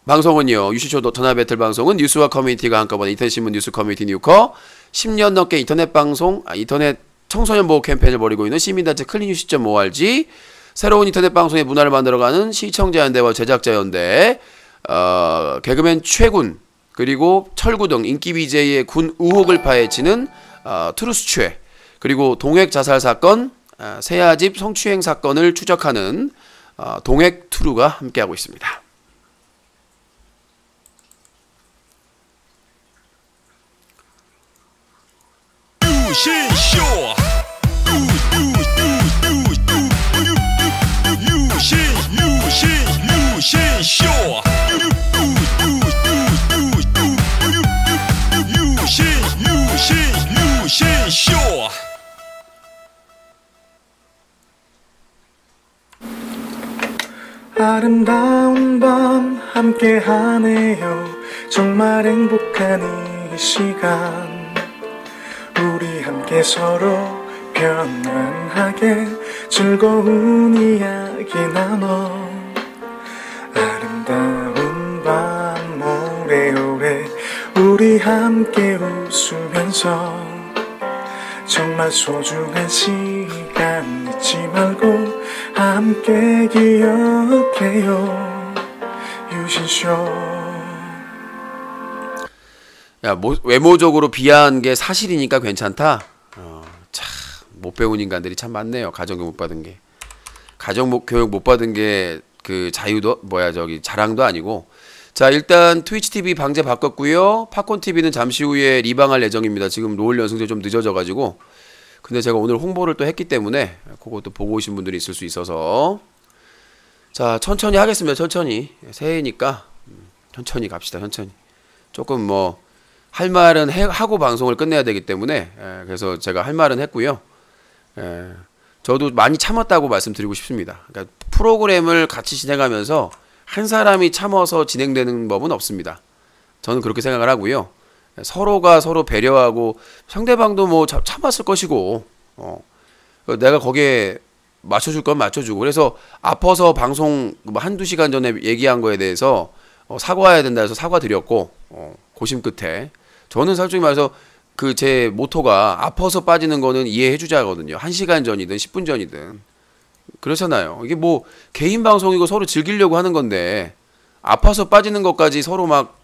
방송은요. 유시쇼 전화 배틀 방송은 뉴스와 커뮤니티가 한꺼번에 인터넷신문 뉴스 커뮤니티 뉴커 10년 넘게 인터넷 방송, 인터넷 청소년 보호 캠페인을 벌이고 있는 시민단체 클린뉴스.org, 새로운 인터넷 방송의 문화를 만들어가는 시청자연대와 제작자연대, 개그맨 최군, 그리고 철구 등 인기 BJ의 군 의혹을 파헤치는 트루스최, 그리고 동핵 자살 사건, 세아집 성추행 사건을 추적하는 동핵 투루가 함께하고 있습니다. 아름다운 밤 함께하네요. 정말 행복한 이 시간 우리 함께 서로 편안하게 즐거운 이야기 나눠 아름다운 밤 오래오래 우리 함께 웃으면서 정말 소중한 시간 잊지 말고 함께 기억해요. 유신쇼. 야, 외모적으로 비하한 게 사실이니까 괜찮다. 참, 못 배운 인간들이 참 많네요. 가정교육 못 받은 게. 가정교육 못 받은 게 그 자유도 자랑도 아니고. 자, 일단 트위치 TV 방제 바꿨고요. 팝콘 TV는 잠시 후에 리방할 예정입니다. 지금 롤 연승제 좀 늦어져 가지고. 근데 제가 오늘 홍보를 또 했기 때문에 그것도 보고 오신 분들이 있을 수 있어서 자, 천천히 하겠습니다. 천천히. 새해니까 천천히 갑시다. 천천히. 조금 뭐 할 말은 하고 방송을 끝내야 되기 때문에 그래서 제가 할 말은 했고요. 저도 많이 참았다고 말씀드리고 싶습니다. 그러니까 프로그램을 같이 진행하면서 한 사람이 참아서 진행되는 법은 없습니다. 저는 그렇게 생각을 하고요. 서로가 서로 배려하고 상대방도 뭐 참았을 것이고 내가 거기에 맞춰줄 건 맞춰주고 그래서 아파서 방송 한두 시간 전에 얘기한 거에 대해서 사과해야 된다 해서 사과드렸고 고심 끝에 저는 솔직히 말해서 그 제 모토가 아파서 빠지는 거는 이해해주자거든요. 1시간 전이든 10분 전이든 그렇잖아요. 이게 뭐 개인 방송이고 서로 즐기려고 하는 건데 아파서 빠지는 것까지 서로 막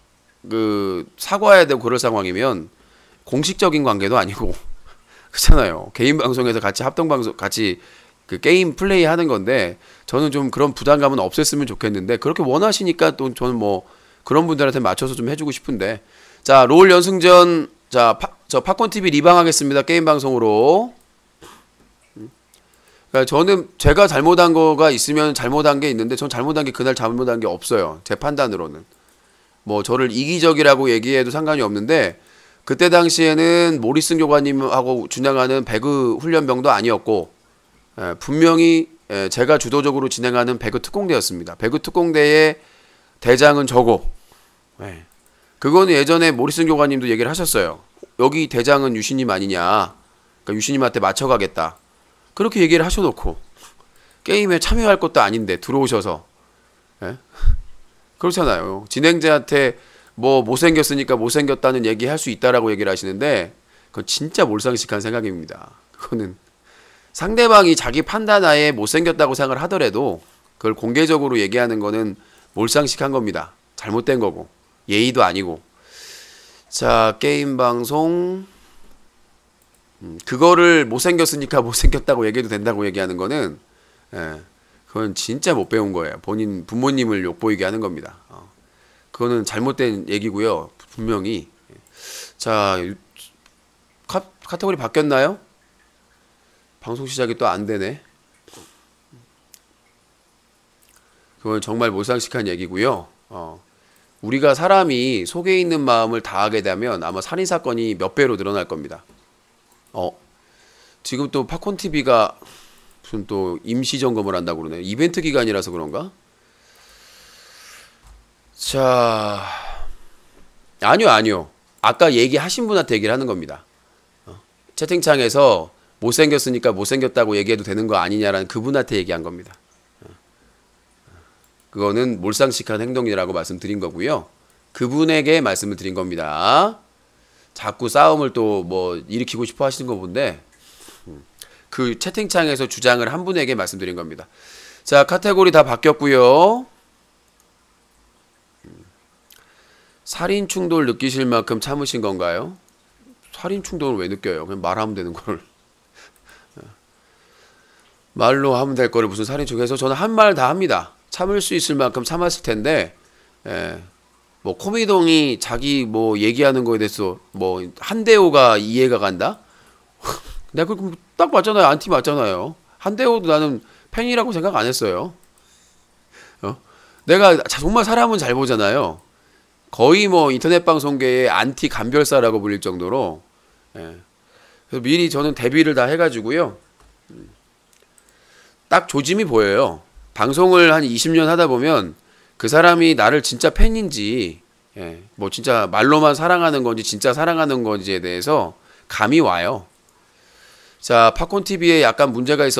그 사과해야 되고 그럴 상황이면 공식적인 관계도 아니고 그렇잖아요. 개인 방송에서 같이 합동 방송 같이 그 게임 플레이 하는 건데 저는 좀 그런 부담감은 없앴으면 좋겠는데 그렇게 원하시니까 또 저는 뭐 그런 분들한테 맞춰서 좀 해주고 싶은데 자, 롤 연승전 자, 저 팝콘 TV 리방하겠습니다. 게임 방송으로. 그러니까 저는 제가 잘못한 거가 있으면 잘못한 게 있는데 전 잘못한 게 그날 잘못한 게 없어요. 제 판단으로는. 뭐 저를 이기적이라고 얘기해도 상관이 없는데 그때 당시에는 모리슨 교관님하고 준행하는 배그 훈련병도 아니었고 분명히 제가 주도적으로 진행하는 배그 특공대였습니다. 배그 특공대의 대장은 저고 그거는 예전에 모리슨 교관님도 얘기를 하셨어요. 여기 대장은 유신님 아니냐. 그러니까 유신님한테 맞춰가겠다. 그렇게 얘기를 하셔놓고 게임에 참여할 것도 아닌데 들어오셔서 그렇잖아요. 진행자한테 뭐 못생겼으니까 못생겼다는 얘기 할 수 있다라고 얘기를 하시는데 그건 진짜 몰상식한 생각입니다. 그거는 상대방이 자기 판단하에 못생겼다고 생각을 하더라도 그걸 공개적으로 얘기하는 거는 몰상식한 겁니다. 잘못된 거고 예의도 아니고. 자, 게임 방송 그거를 못생겼으니까 못생겼다고 얘기해도 된다고 얘기하는 거는 그건 진짜 못 배운 거예요. 본인 부모님을 욕보이게 하는 겁니다. 그거는 잘못된 얘기고요. 분명히. 자, 카테고리 바뀌었나요? 방송 시작이 또 안 되네. 그건 정말 몰상식한 얘기고요. 우리가 사람이 속에 있는 마음을 다하게 되면 아마 살인 사건이 몇 배로 늘어날 겁니다. 지금 또 팝콘 TV가 무슨 또 임시 점검을 한다고 그러네. 이벤트 기간이라서 그런가? 자, 아니요. 아까 얘기하신 분한테 얘기를 하는 겁니다. 채팅창에서 못생겼으니까 못생겼다고 얘기해도 되는 거 아니냐라는 그분한테 얘기한 겁니다. 그거는 몰상식한 행동이라고 말씀드린 거고요. 그분에게 말씀을 드린 겁니다. 자꾸 싸움을 또 뭐 일으키고 싶어 하시는 거 본데 그 채팅창에서 주장을 한 분에게 말씀드린 겁니다. 자, 카테고리 다 바뀌었고요. 살인 충돌 느끼실 만큼 참으신 건가요? 살인 충돌을 왜 느껴요? 그냥 말하면 되는 걸. 말로 하면 될 거를 무슨 살인 충돌해서 저는 한 말 다 합니다. 참을 수 있을 만큼 참았을 텐데 뭐 코미동이 자기 뭐 얘기하는 거에 대해서 뭐 한대호가 이해가 간다? 내가 그딱 맞잖아요. 안티 맞잖아요. 한대호도 나는 팬이라고 생각 안 했어요. 내가 정말 사람은 잘 보잖아요. 거의 뭐 인터넷 방송계의 안티 감별사라고 불릴 정도로. 예. 그래서 미리 저는 대비를 다 해가지고요. 딱 조짐이 보여요. 방송을 한 20년 하다 보면 그 사람이 나를 진짜 팬인지, 예, 뭐 진짜 말로만 사랑하는 건지 진짜 사랑하는 건지에 대해서 감이 와요. 자, 팝콘 TV에 약간 문제가 있어.